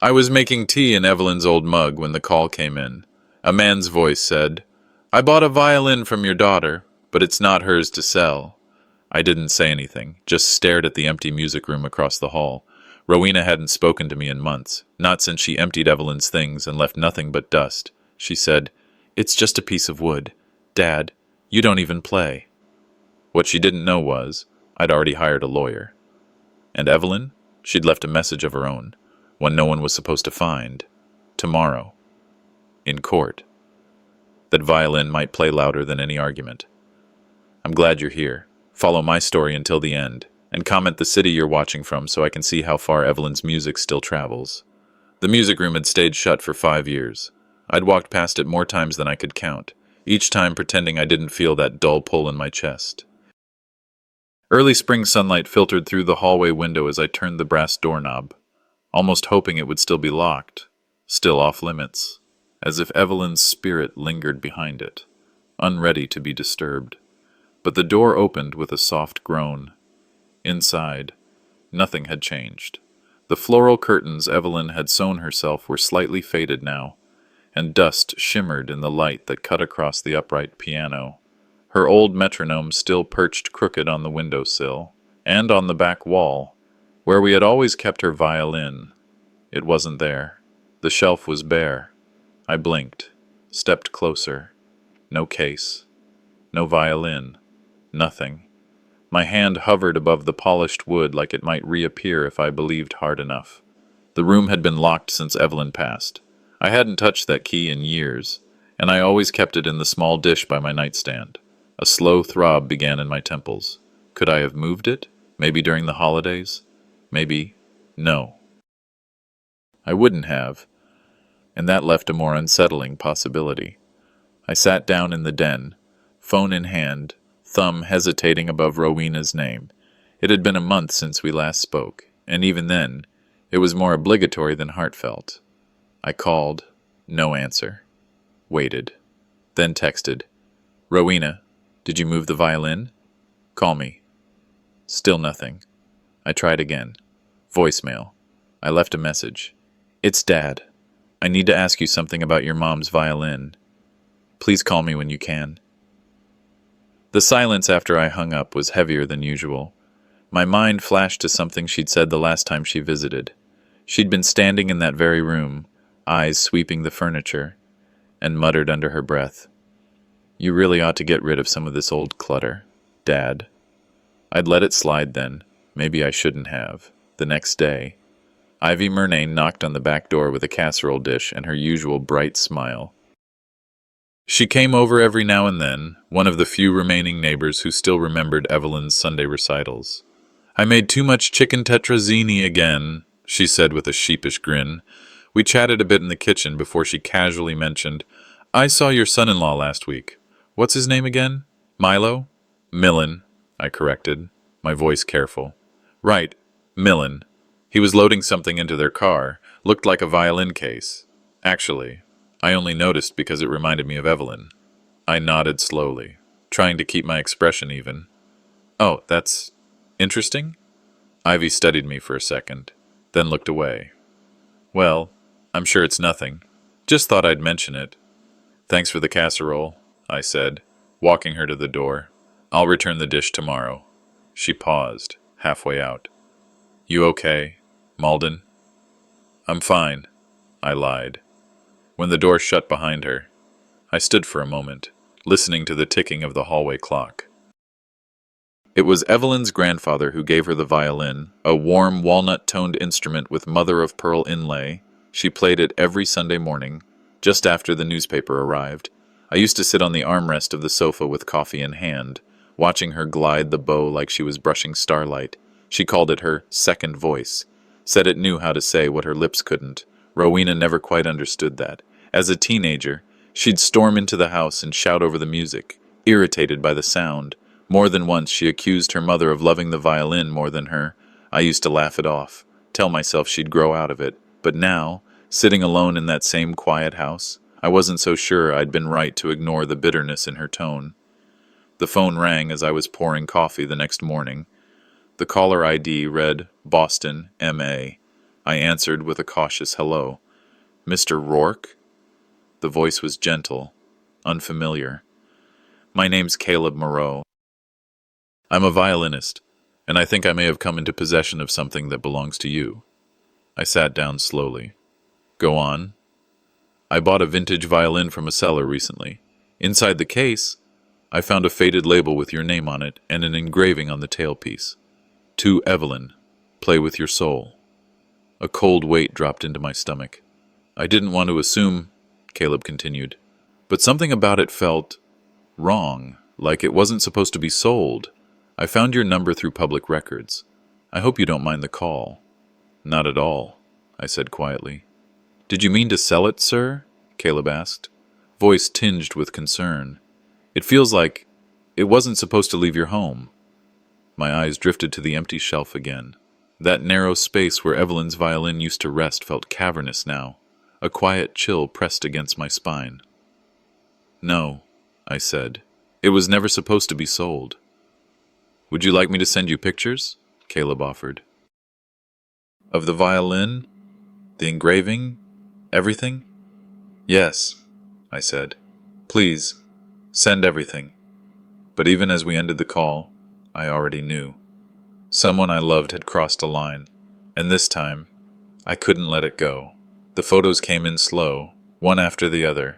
I was making tea in Evelyn's old mug when the call came in. A man's voice said, "I bought a violin from your daughter, but it's not hers to sell." I didn't say anything, just stared at the empty music room across the hall. Rowena hadn't spoken to me in months, not since she emptied Evelyn's things and left nothing but dust. She said, "It's just a piece of wood. Dad, you don't even play." What she didn't know was, I'd already hired a lawyer. And Evelyn? She'd left a message of her own, one no one was supposed to find. Tomorrow. In court. That violin might play louder than any argument. I'm glad you're here. Follow my story until the end, and comment the city you're watching from so I can see how far Evelyn's music still travels. The music room had stayed shut for 5 years. I'd walked past it more times than I could count, each time pretending I didn't feel that dull pull in my chest. Early spring sunlight filtered through the hallway window as I turned the brass doorknob, almost hoping it would still be locked, still off limits, as if Evelyn's spirit lingered behind it, unready to be disturbed. But the door opened with a soft groan. Inside, nothing had changed. The floral curtains Evelyn had sewn herself were slightly faded now, and dust shimmered in the light that cut across the upright piano. Her old metronome still perched crooked on the windowsill, and on the back wall, where we had always kept her violin. It wasn't there. The shelf was bare. I blinked, stepped closer. No case. No violin. Nothing. My hand hovered above the polished wood like it might reappear if I believed hard enough. The room had been locked since Evelyn passed. I hadn't touched that key in years, and I always kept it in the small dish by my nightstand. A slow throb began in my temples. Could I have moved it? Maybe during the holidays? Maybe. No. I wouldn't have, and that left a more unsettling possibility. I sat down in the den, phone in hand, thumb hesitating above Rowena's name. It had been a month since we last spoke, and even then, it was more obligatory than heartfelt. I called. No answer. Waited. Then texted. "Rowena, did you move the violin? Call me." Still nothing. I tried again. Voicemail. I left a message. "It's Dad. I need to ask you something about your mom's violin. Please call me when you can." The silence after I hung up was heavier than usual. My mind flashed to something she'd said the last time she visited. She'd been standing in that very room, eyes sweeping the furniture, and muttered under her breath, "You really ought to get rid of some of this old clutter, Dad." I'd let it slide then. Maybe I shouldn't have. The next day, Ivy Murnane knocked on the back door with a casserole dish and her usual bright smile. She came over every now and then, one of the few remaining neighbors who still remembered Evelyn's Sunday recitals. "I made too much chicken tetrazzini again," she said with a sheepish grin. We chatted a bit in the kitchen before she casually mentioned, "I saw your son-in-law last week. What's his name again? Milo?" "Millen," I corrected, my voice careful. "Right, Millen. He was loading something into their car. Looked like a violin case. Actually, I only noticed because it reminded me of Evelyn." I nodded slowly, trying to keep my expression even. "Oh, that's interesting?" Ivy studied me for a second, then looked away. "Well, I'm sure it's nothing. Just thought I'd mention it." "Thanks for the casserole," I said, walking her to the door. "I'll return the dish tomorrow." She paused, halfway out. "You okay, Malden?" "I'm fine," I lied. When the door shut behind her, I stood for a moment, listening to the ticking of the hallway clock. It was Evelyn's grandfather who gave her the violin, a warm, walnut-toned instrument with mother-of-pearl inlay. She played it every Sunday morning, just after the newspaper arrived. I used to sit on the armrest of the sofa with coffee in hand, watching her glide the bow like she was brushing starlight. She called it her second voice, said it knew how to say what her lips couldn't. Rowena never quite understood that. As a teenager, she'd storm into the house and shout over the music, irritated by the sound. More than once she accused her mother of loving the violin more than her. I used to laugh it off, tell myself she'd grow out of it. But now, sitting alone in that same quiet house, I wasn't so sure I'd been right to ignore the bitterness in her tone. The phone rang as I was pouring coffee the next morning. The caller ID read Boston, M.A. I answered with a cautious hello. Mr. Rourke? The voice was gentle, unfamiliar. My name's Caleb Moreau. I'm a violinist, and I think I may have come into possession of something that belongs to you. I sat down slowly. Go on. I bought a vintage violin from a seller recently. Inside the case, I found a faded label with your name on it and an engraving on the tailpiece. To Evelyn, play with your soul. A cold weight dropped into my stomach. I didn't want to assume, Caleb continued, but something about it felt wrong, like it wasn't supposed to be sold. I found your number through public records. I hope you don't mind the call. Not at all, I said quietly. Did you mean to sell it, sir? Caleb asked, voice tinged with concern. It feels like it wasn't supposed to leave your home. My eyes drifted to the empty shelf again. That narrow space where Evelyn's violin used to rest felt cavernous now. A quiet chill pressed against my spine. No, I said. It was never supposed to be sold. Would you like me to send you pictures? Caleb offered. Of the violin? The engraving? Everything? Yes, I said. Please, send everything. But even as we ended the call, I already knew. Someone I loved had crossed a line, and this time, I couldn't let it go. The photos came in slow, one after the other,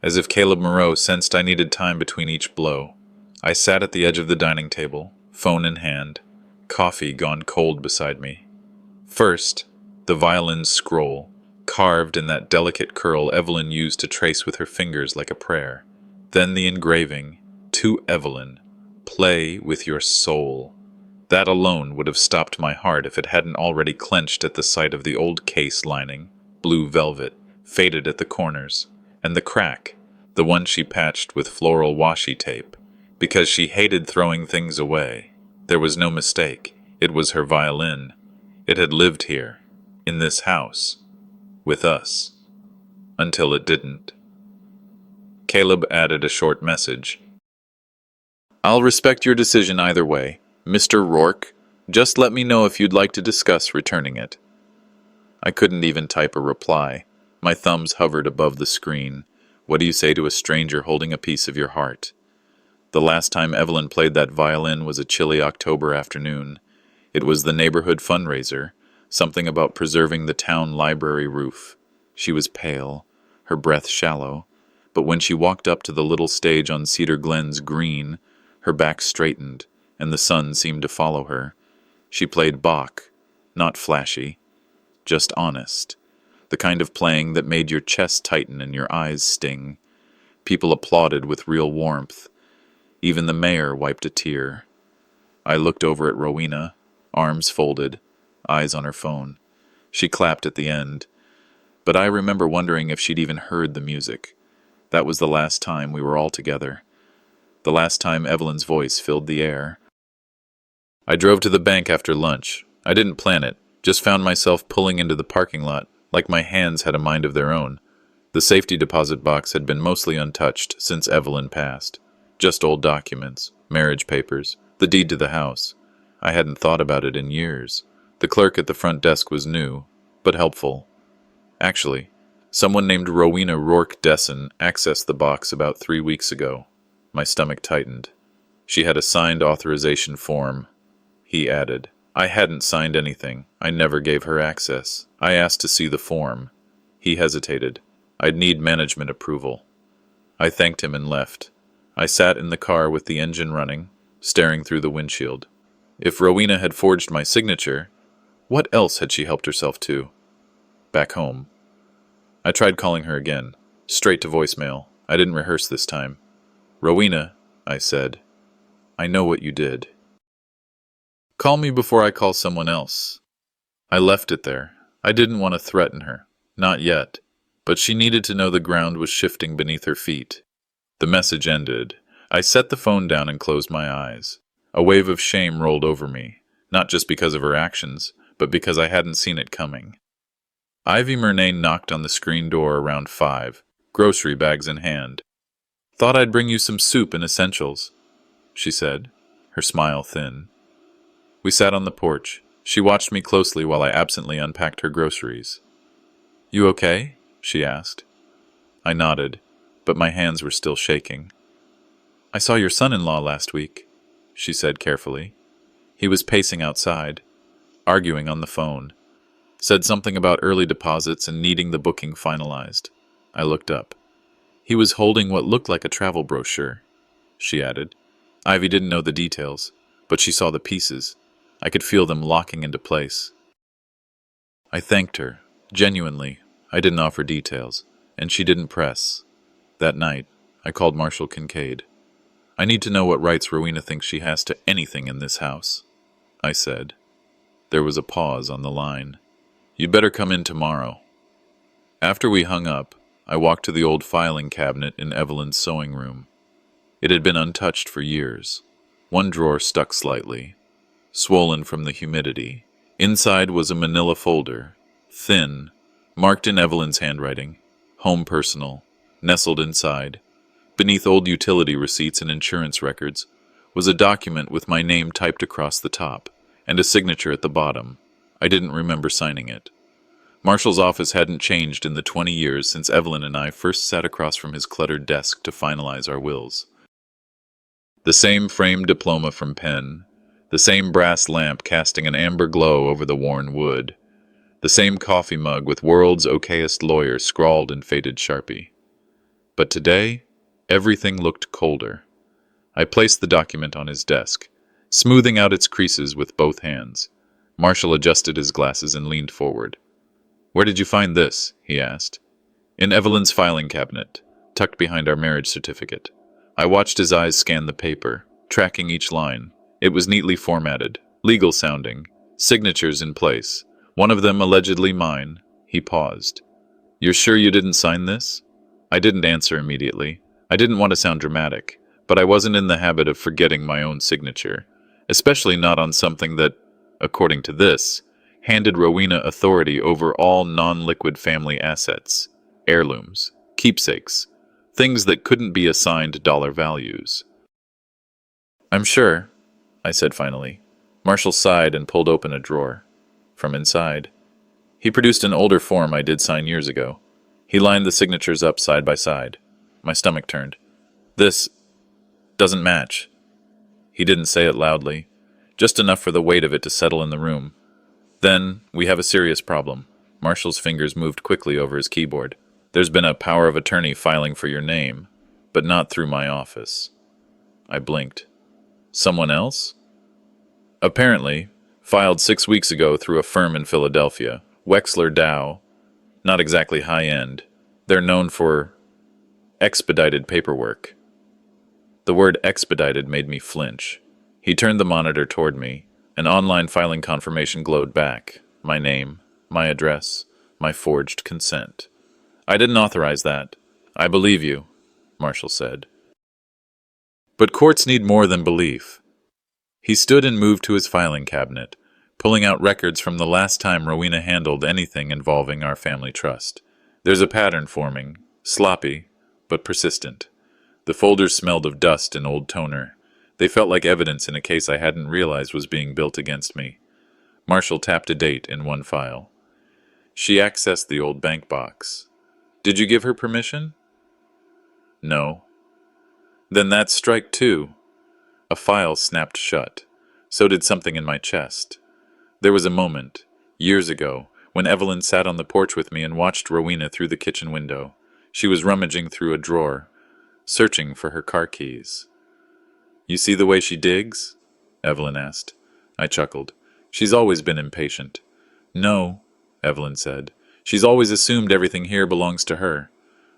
as if Caleb Moreau sensed I needed time between each blow. I sat at the edge of the dining table, phone in hand, coffee gone cold beside me. First, the violin's scroll, carved in that delicate curl Evelyn used to trace with her fingers like a prayer. Then the engraving, to Evelyn, play with your soul. That alone would have stopped my heart if it hadn't already clenched at the sight of the old case lining, blue velvet, faded at the corners, and the crack, the one she patched with floral washi tape, because she hated throwing things away. There was no mistake. It was her violin. It had lived here, in this house, with us, until it didn't. Caleb added a short message. I'll respect your decision either way. Mr. Rourke, just let me know if you'd like to discuss returning it. I couldn't even type a reply. My thumbs hovered above the screen. What do you say to a stranger holding a piece of your heart? The last time Evelyn played that violin was a chilly October afternoon. It was the neighborhood fundraiser, something about preserving the town library roof. She was pale, her breath shallow, but when she walked up to the little stage on Cedar Glen's green, her back straightened, and the sun seemed to follow her. She played Bach, not flashy, just honest, the kind of playing that made your chest tighten and your eyes sting. People applauded with real warmth. Even the mayor wiped a tear. I looked over at Rowena, arms folded, eyes on her phone. She clapped at the end, but I remember wondering if she'd even heard the music. That was the last time we were all together. The last time Evelyn's voice filled the air. I drove to the bank after lunch. I didn't plan it, just found myself pulling into the parking lot, like my hands had a mind of their own. The safety deposit box had been mostly untouched since Evelyn passed. Just old documents, marriage papers, the deed to the house. I hadn't thought about it in years. The clerk at the front desk was new, but helpful. Actually, someone named Rowena Rourke Desson accessed the box about 3 weeks ago. My stomach tightened. She had a signed authorization form. He added, I hadn't signed anything. I never gave her access. I asked to see the form. He hesitated. I'd need management approval. I thanked him and left. I sat in the car with the engine running, staring through the windshield. If Rowena had forged my signature, what else had she helped herself to? Back home. I tried calling her again, straight to voicemail. I didn't rehearse this time. Rowena, I said, I know what you did. Call me before I call someone else. I left it there. I didn't want to threaten her. Not yet. But she needed to know the ground was shifting beneath her feet. The message ended. I set the phone down and closed my eyes. A wave of shame rolled over me, not just because of her actions, but because I hadn't seen it coming. Ivy Murnane knocked on the screen door around 5, grocery bags in hand. Thought I'd bring you some soup and essentials, she said, her smile thin. We sat on the porch, She watched me closely while I absently unpacked her groceries. "You okay?" she asked. I nodded, but my hands were still shaking. "I saw your son-in-law last week," she said carefully. "He was pacing outside, arguing on the phone. Said something about early deposits and needing the booking finalized." I looked up. "He was holding what looked like a travel brochure," she added. Ivy didn't know the details, but she saw the pieces. I could feel them locking into place. I thanked her. Genuinely, I didn't offer details, and she didn't press. That night, I called Marshall Kincaid. "I need to know what rights Rowena thinks she has to anything in this house," I said. There was a pause on the line. "You'd better come in tomorrow." After we hung up, I walked to the old filing cabinet in Evelyn's sewing room. It had been untouched for years. One drawer stuck slightly, swollen from the humidity. Inside was a manila folder, thin, marked in Evelyn's handwriting, "Home Personal." Nestled inside, beneath old utility receipts and insurance records, was a document with my name typed across the top, and a signature at the bottom. I didn't remember signing it. Marshall's office hadn't changed in the 20 years since Evelyn and I first sat across from his cluttered desk to finalize our wills. The same framed diploma from Penn, the same brass lamp casting an amber glow over the worn wood, the same coffee mug with "World's Okayest Lawyer" scrawled in faded Sharpie. But today, everything looked colder. I placed the document on his desk, smoothing out its creases with both hands. Marshall adjusted his glasses and leaned forward. "Where did you find this?" he asked. "In Evelyn's filing cabinet, tucked behind our marriage certificate." I watched his eyes scan the paper, tracking each line. It was neatly formatted, legal sounding, signatures in place, one of them allegedly mine. He paused. "You're sure you didn't sign this?" I didn't answer immediately. I didn't want to sound dramatic, but I wasn't in the habit of forgetting my own signature, especially not on something that, according to this, handed Rowena authority over all non-liquid family assets, heirlooms, keepsakes, things that couldn't be assigned dollar values. "I'm sure," I said finally. Marshall sighed and pulled open a drawer. From inside, he produced an older form I did sign years ago. He lined the signatures up side by side. My stomach turned. "This doesn't match." He didn't say it loudly, just enough for the weight of it to settle in the room. "Then we have a serious problem." Marshall's fingers moved quickly over his keyboard. "There's been a power of attorney filing for your name, but not through my office." I blinked. "Someone else?" "Apparently, filed 6 weeks ago through a firm in Philadelphia, Wexler Dow. Not exactly high-end. They're known for expedited paperwork." The word expedited made me flinch. He turned the monitor toward me. An online filing confirmation glowed back. My name, my address, my forged consent. "I didn't authorize that." "I believe you," Marshall said. "But courts need more than belief." He stood and moved to his filing cabinet, pulling out records from the last time Rowena handled anything involving our family trust. There's a pattern forming, sloppy, but persistent. The folders smelled of dust and old toner. They felt like evidence in a case I hadn't realized was being built against me. Marshall tapped a date in one file. "She accessed the old bank box. Did you give her permission?" "No." "Then that's strike two." A file snapped shut. So did something in my chest. There was a moment, years ago, when Evelyn sat on the porch with me and watched Rowena through the kitchen window. She was rummaging through a drawer, searching for her car keys. "You see the way she digs?" Evelyn asked. I chuckled. "She's always been impatient." "No," Evelyn said. "She's always assumed everything here belongs to her."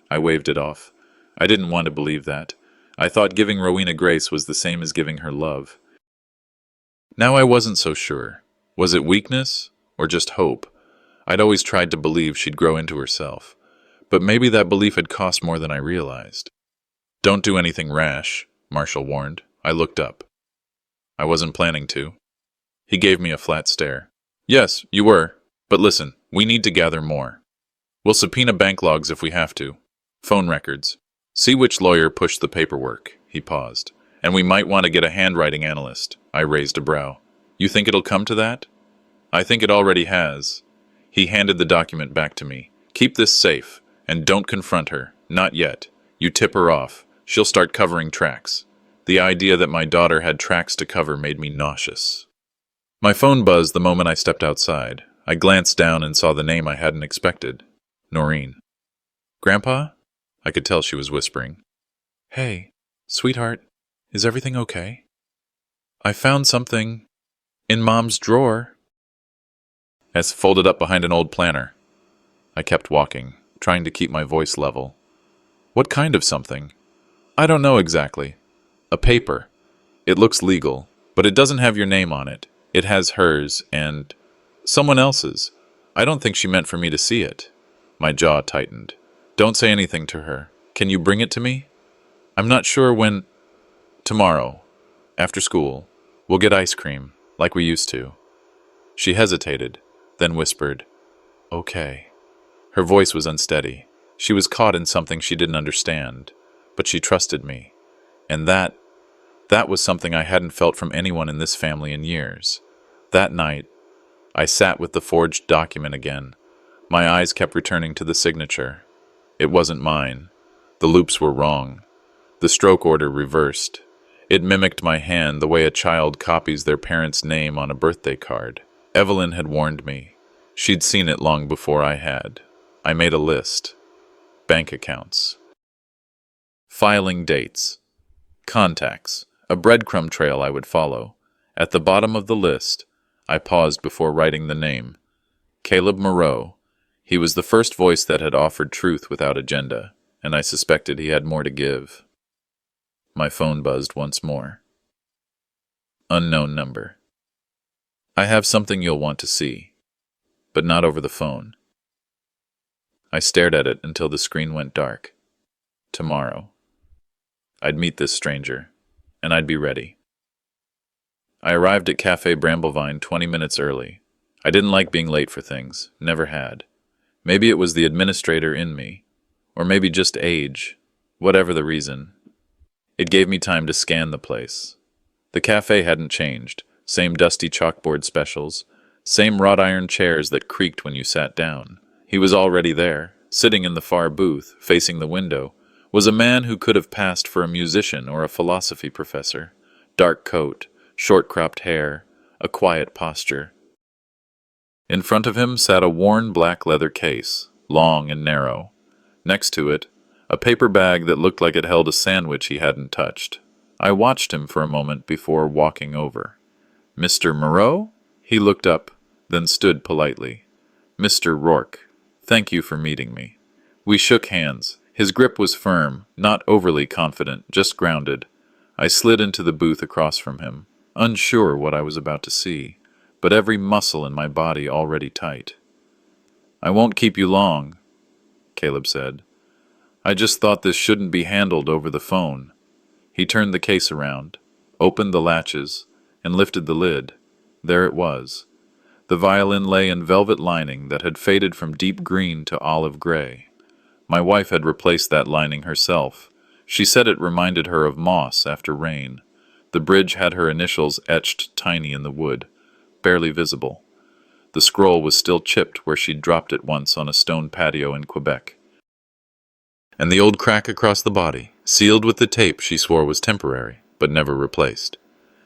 I waved it off. I didn't want to believe that. I thought giving Rowena grace was the same as giving her love. Now I wasn't so sure. Was it weakness or just hope? I'd always tried to believe she'd grow into herself, but maybe that belief had cost more than I realized. "Don't do anything rash," Marshall warned. I looked up. "I wasn't planning to." He gave me a flat stare. "Yes, you were. But listen, we need to gather more. We'll subpoena bank logs if we have to. Phone records. See which lawyer pushed the paperwork." He paused. "And we might want to get a handwriting analyst." I raised a brow. "You think it'll come to that?" I think it already has. He handed the document back to me. Keep this safe, and don't confront her. Not yet. You tip her off. She'll start covering tracks. The idea that my daughter had tracks to cover made me nauseous. My phone buzzed the moment I stepped outside. I glanced down and saw the name I hadn't expected. Noreen. Grandpa? I could tell she was whispering. Hey, sweetheart, is everything okay? I found something in Mom's drawer. It's folded up behind an old planner. I kept walking, trying to keep my voice level. What kind of something? I don't know exactly. A paper. It looks legal, but it doesn't have your name on it. It has hers and someone else's. I don't think she meant for me to see it. My jaw tightened. Don't say anything to her. Can you bring it to me? I'm not sure when. Tomorrow, after school, we'll get ice cream, like we used to. She hesitated, then whispered, Okay. Her voice was unsteady. She was caught in something she didn't understand, but she trusted me. And that was something I hadn't felt from anyone in this family in years. That night, I sat with the forged document again. My eyes kept returning to the signature. It wasn't mine. The loops were wrong. The stroke order reversed. It mimicked my hand the way a child copies their parent's name on a birthday card. Evelyn had warned me. She'd seen it long before I had. I made a list. Bank accounts. Filing dates. Contacts. A breadcrumb trail I would follow. At the bottom of the list, I paused before writing the name. Caleb Moreau. He was the first voice that had offered truth without agenda, and I suspected he had more to give. My phone buzzed once more. Unknown number. I have something you'll want to see, but not over the phone. I stared at it until the screen went dark. Tomorrow. I'd meet this stranger, and I'd be ready. I arrived at Cafe Bramblevine 20 minutes early. I didn't like being late for things, never had. Maybe it was the administrator in me, or maybe just age, whatever the reason. It gave me time to scan the place. The cafe hadn't changed, same dusty chalkboard specials, same wrought iron chairs that creaked when you sat down. He was already there, sitting in the far booth, facing the window, was a man who could have passed for a musician or a philosophy professor. Dark coat, short-cropped hair, a quiet posture. In front of him sat a worn black leather case, long and narrow. Next to it, a paper bag that looked like it held a sandwich he hadn't touched. I watched him for a moment before walking over. Mr. Moreau? He looked up, then stood politely. Mr. Rourke, thank you for meeting me. We shook hands. His grip was firm, not overly confident, just grounded. I slid into the booth across from him, unsure what I was about to see, but every muscle in my body already tight. I won't keep you long, Caleb said. I just thought this shouldn't be handled over the phone. He turned the case around, opened the latches, and lifted the lid. There it was. The violin lay in velvet lining that had faded from deep green to olive gray. My wife had replaced that lining herself. She said it reminded her of moss after rain. The bridge had her initials etched tiny in the wood, barely visible. The scroll was still chipped where she'd dropped it once on a stone patio in Quebec. And the old crack across the body, sealed with the tape she swore was temporary, but never replaced.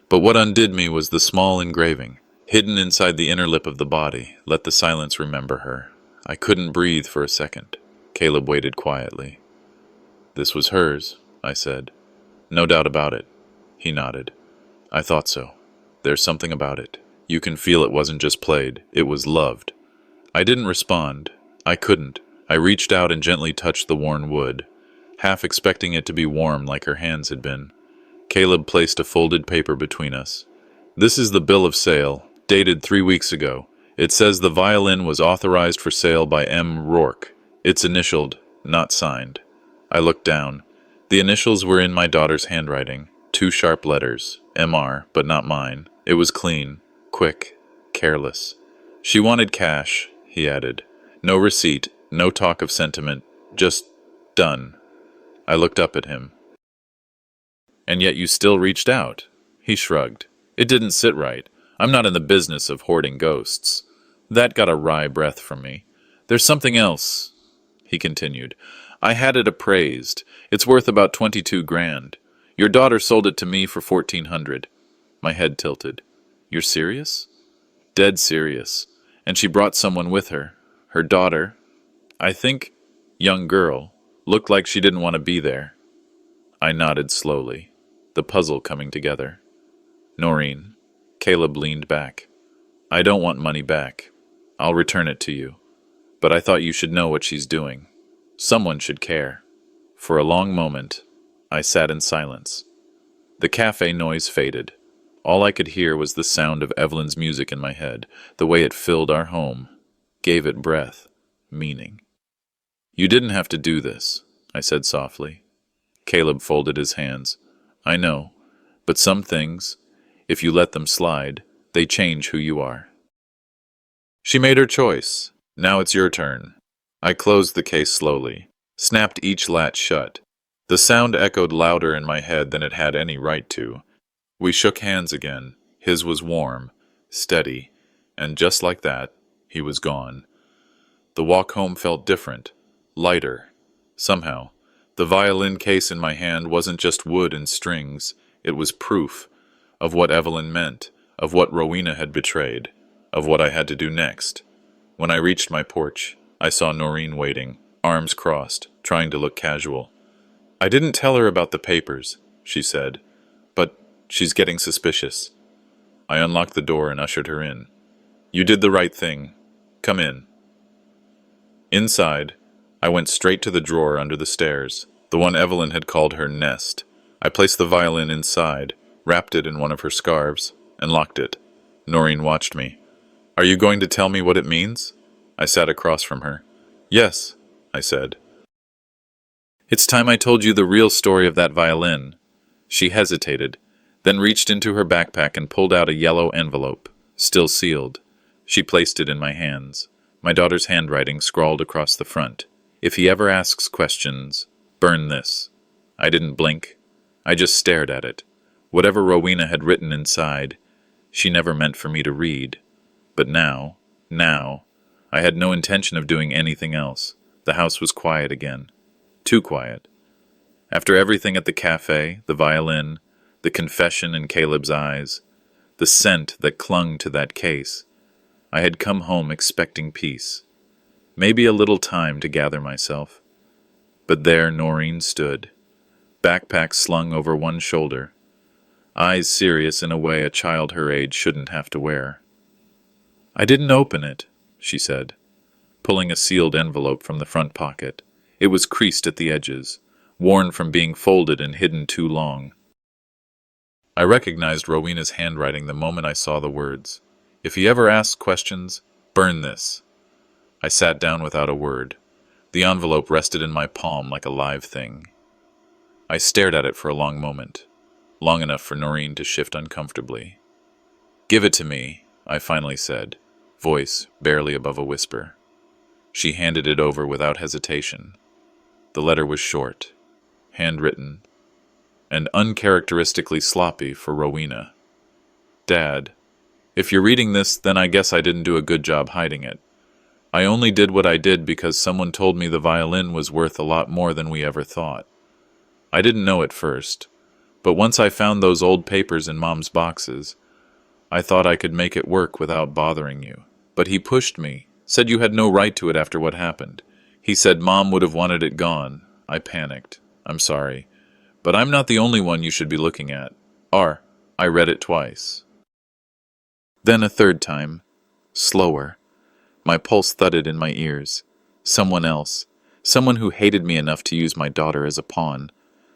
But what undid me was the small engraving, hidden inside the inner lip of the body. Let the silence remember her. I couldn't breathe for a second. Caleb waited quietly. This was hers, I said. No doubt about it. He nodded. I thought so. There's something about it. You can feel it wasn't just played, it was loved. I didn't respond. I couldn't. I reached out and gently touched the worn wood, half expecting it to be warm like her hands had been. Caleb placed a folded paper between us. This is the bill of sale, dated 3 weeks ago. It says the violin was authorized for sale by M. Rourke. It's initialed, not signed. I looked down. The initials were in my daughter's handwriting. 2 sharp letters, M.R., but not mine. It was clean, quick, careless. She wanted cash, he added. No receipt, no talk of sentiment, just done. I looked up at him. And yet you still reached out. He shrugged. It didn't sit right. I'm not in the business of hoarding ghosts. That got a wry breath from me. There's something else, he continued. I had it appraised. It's worth about 22 grand. Your daughter sold it to me for 1400. My head tilted. You're serious? Dead serious. And she brought someone with her. Her daughter, I think, young girl, looked like she didn't want to be there. I nodded slowly, the puzzle coming together. Noreen. Caleb leaned back. I don't want money back. I'll return it to you. But I thought you should know what she's doing. Someone should care. For a long moment, I sat in silence. The cafe noise faded. All I could hear was the sound of Evelyn's music in my head, the way it filled our home, gave it breath, meaning. You didn't have to do this, I said softly. Caleb folded his hands. I know, but some things, if you let them slide, they change who you are. She made her choice. Now it's your turn. I closed the case slowly, snapped each latch shut. The sound echoed louder in my head than it had any right to. We shook hands again. His was warm, steady, and just like that, he was gone. The walk home felt different, lighter. Somehow, the violin case in my hand wasn't just wood and strings. It was proof of what Evelyn meant, of what Rowena had betrayed, of what I had to do next. When I reached my porch, I saw Noreen waiting, arms crossed, trying to look casual. I didn't tell her about the papers, she said, but she's getting suspicious. I unlocked the door and ushered her in. You did the right thing. Come in. Inside, I went straight to the drawer under the stairs, the one Evelyn had called her nest. I placed the violin inside, wrapped it in one of her scarves, and locked it. Noreen watched me. Are you going to tell me what it means? I sat across from her. Yes, I said. It's time I told you the real story of that violin. She hesitated, then reached into her backpack and pulled out a yellow envelope, still sealed. She placed it in my hands. My daughter's handwriting scrawled across the front. If he ever asks questions, burn this. I didn't blink. I just stared at it. Whatever Rowena had written inside, she never meant for me to read. But now, I had no intention of doing anything else. The house was quiet again. Too quiet. After everything at the cafe, the violin, the confession in Caleb's eyes, the scent that clung to that case, I had come home expecting peace. Maybe a little time to gather myself. But there Noreen stood, backpack slung over one shoulder, eyes serious in a way a child her age shouldn't have to wear. I didn't open it, she said, pulling a sealed envelope from the front pocket. It was creased at the edges, worn from being folded and hidden too long. I recognized Rowena's handwriting the moment I saw the words. If he ever asks questions, burn this. I sat down without a word. The envelope rested in my palm like a live thing. I stared at it for a long moment, long enough for Noreen to shift uncomfortably. Give it to me, I finally said, voice barely above a whisper. She handed it over without hesitation. The letter was short, handwritten, and uncharacteristically sloppy for Rowena. Dad, if you're reading this, then I guess I didn't do a good job hiding it. I only did what I did because someone told me the violin was worth a lot more than we ever thought. I didn't know at first, but once I found those old papers in Mom's boxes, I thought I could make it work without bothering you. But he pushed me, said you had no right to it after what happened. He said Mom would have wanted it gone. I panicked. I'm sorry. But I'm not the only one you should be looking at. I read it twice. Then a third time. Slower. My pulse thudded in my ears. Someone else. Someone who hated me enough to use my daughter as a pawn.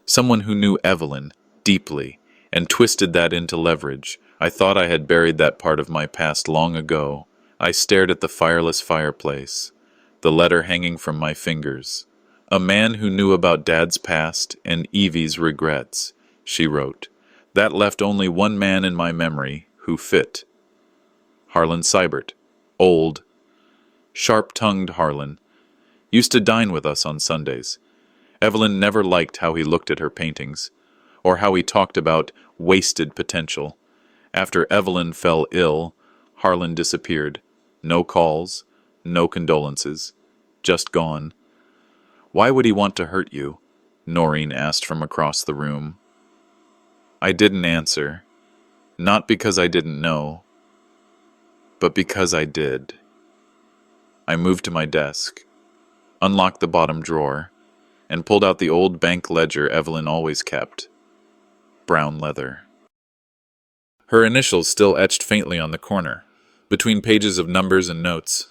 Someone who knew Evelyn deeply and twisted that into leverage. I thought I had buried that part of my past long ago. I stared at the fireless fireplace, the letter hanging from my fingers. A man who knew about Dad's past and Evie's regrets, she wrote. That left only one man in my memory who fit. Harlan Seibert. Old, sharp-tongued Harlan. Used to dine with us on Sundays. Evelyn never liked how he looked at her paintings, or how he talked about wasted potential. After Evelyn fell ill, Harlan disappeared. No calls, no condolences. Just gone. Why would he want to hurt you? Noreen asked from across the room. I didn't answer. Not because I didn't know, but because I did. I moved to my desk, unlocked the bottom drawer, and pulled out the old bank ledger Evelyn always kept. Brown leather. Her initials still etched faintly on the corner, between pages of numbers and notes.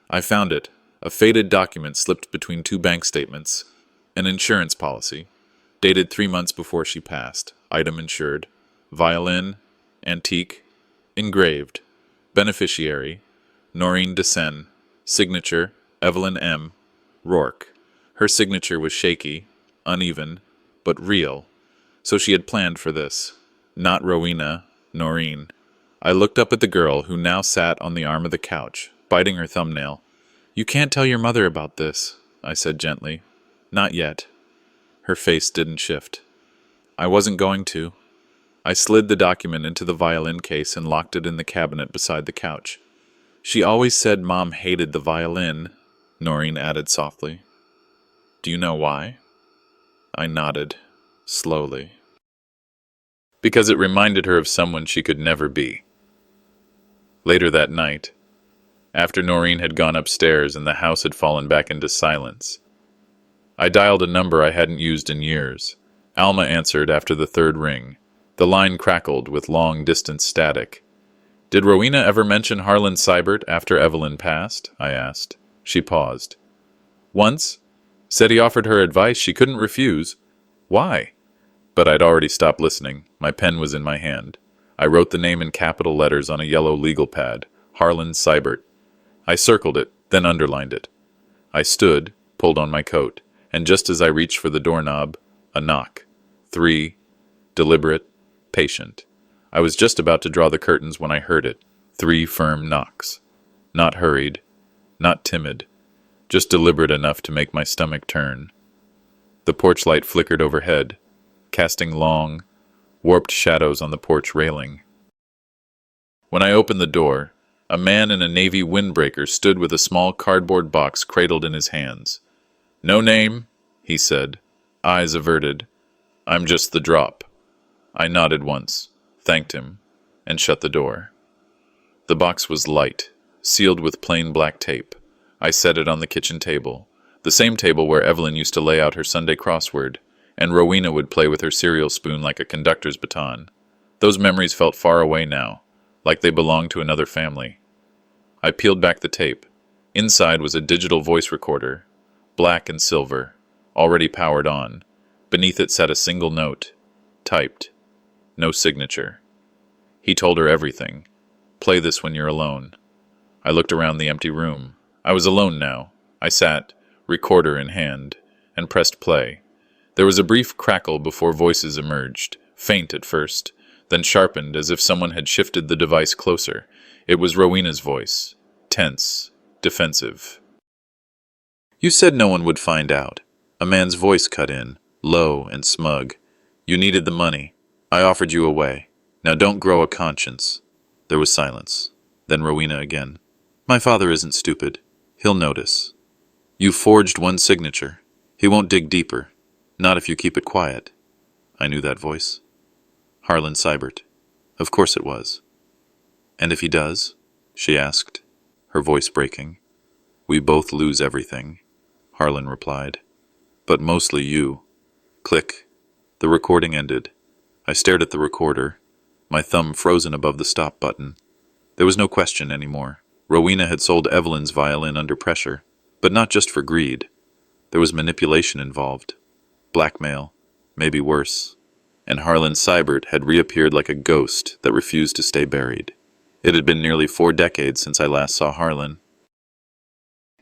I found it, a faded document slipped between two bank statements, an insurance policy, dated 3 months before she passed, item insured, violin, antique, engraved, beneficiary, Noreen Dessen, signature, Evelyn M. Rourke. Her signature was shaky, uneven, but real, so she had planned for this. Not Rowena, Noreen. I looked up at the girl who now sat on the arm of the couch, biting her thumbnail. You can't tell your mother about this, I said gently. Not yet. Her face didn't shift. I wasn't going to. I slid the document into the violin case and locked it in the cabinet beside the couch. She always said Mom hated the violin, Noreen added softly. Do you know why? I nodded, slowly. Because it reminded her of someone she could never be. Later that night, after Noreen had gone upstairs and the house had fallen back into silence, I dialed a number I hadn't used in years. Alma answered after the third ring. The line crackled with long-distance static. Did Rowena ever mention Harlan Seibert after Evelyn passed? I asked. She paused. Once. Said he offered her advice she couldn't refuse. Why? But I'd already stopped listening. My pen was in my hand. I wrote the name in capital letters on a yellow legal pad. Harlan Seibert. I circled it, then underlined it. I stood, pulled on my coat, and just as I reached for the doorknob, a knock. 3. Deliberate, patient. I was just about to draw the curtains when I heard it. 3 firm knocks. Not hurried, not timid, just deliberate enough to make my stomach turn. The porch light flickered overhead, casting long, warped shadows on the porch railing. When I opened the door, a man in a navy windbreaker stood with a small cardboard box cradled in his hands. No name, he said, eyes averted. I'm just the drop. I nodded once, thanked him, and shut the door. The box was light, sealed with plain black tape. I set it on the kitchen table, the same table where Evelyn used to lay out her Sunday crossword, and Rowena would play with her cereal spoon like a conductor's baton. Those memories felt far away now, like they belonged to another family. I peeled back the tape. Inside was a digital voice recorder, black and silver, already powered on. Beneath it sat a single note, typed. No signature. He told her everything. Play this when you're alone. I looked around the empty room. I was alone now. I sat, recorder in hand, and pressed play. There was a brief crackle before voices emerged, faint at first, then sharpened as if someone had shifted the device closer. It was Rowena's voice, tense, defensive. You said no one would find out. A man's voice cut in, low and smug. You needed the money. I offered you away. Now don't grow a conscience. There was silence. Then Rowena again. My father isn't stupid. He'll notice. You forged one signature. He won't dig deeper. Not if you keep it quiet. I knew that voice. Harlan Seibert. Of course it was. And if he does? She asked, her voice breaking. We both lose everything, Harlan replied. But mostly you. Click. The recording ended. I stared at the recorder, my thumb frozen above the stop button. There was no question anymore. Rowena had sold Evelyn's violin under pressure, but not just for greed. There was manipulation involved. Blackmail, maybe worse. And Harlan Seibert had reappeared like a ghost that refused to stay buried. It had been nearly 4 decades since I last saw Harlan.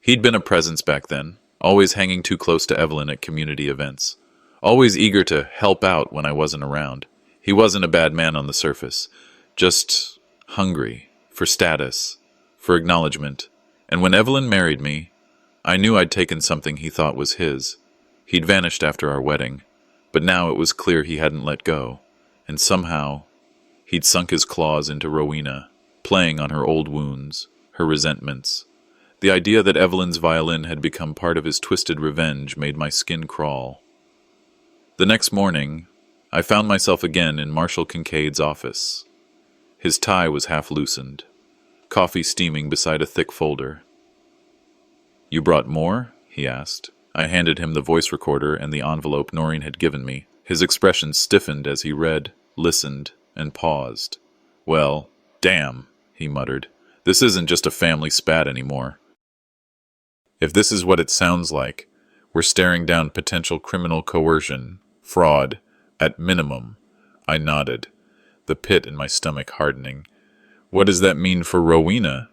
He'd been a presence back then, always hanging too close to Evelyn at community events, always eager to help out when I wasn't around. He wasn't a bad man on the surface, just hungry for status, for acknowledgement. And when Evelyn married me, I knew I'd taken something he thought was his. He'd vanished after our wedding, but now it was clear he hadn't let go, and somehow He'd sunk his claws into Rowena, playing on her old wounds, her resentments. The idea that Evelyn's violin had become part of his twisted revenge made my skin crawl. The next morning, I found myself again in Marshal Kincaid's office. His tie was half loosened, coffee steaming beside a thick folder. "You brought more?" he asked. I handed him the voice recorder and the envelope Noreen had given me. His expression stiffened as he read, listened, and paused. "Well, damn," he muttered. "This isn't just a family spat anymore. If this is what it sounds like, we're staring down potential criminal coercion, fraud, at minimum." I nodded, the pit in my stomach hardening. "What does that mean for Rowena?"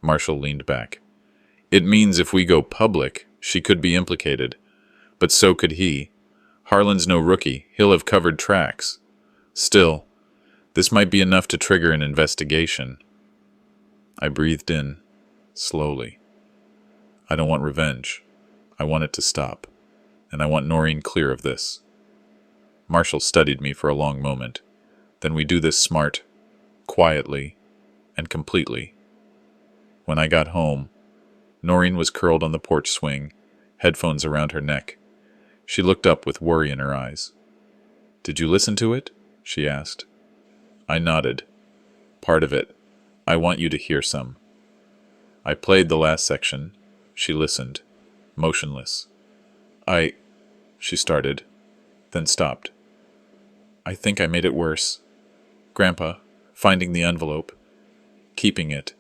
Marshall leaned back. "It means if we go public, she could be implicated. But so could he. Harlan's no rookie. He'll have covered tracks. Still, this might be enough to trigger an investigation." I breathed in, slowly. I don't want revenge. I want it to stop. And I want Noreen clear of this. Marshall studied me for a long moment. "Then we do this smart, quietly, and completely." When I got home, Noreen was curled on the porch swing, headphones around her neck. She looked up with worry in her eyes. "Did you listen to it?" she asked. I nodded. "Part of it. I want you to hear some." I played the last section. She listened, motionless. She started, then stopped. "I think I made it worse. Grandpa, finding the envelope, keeping it,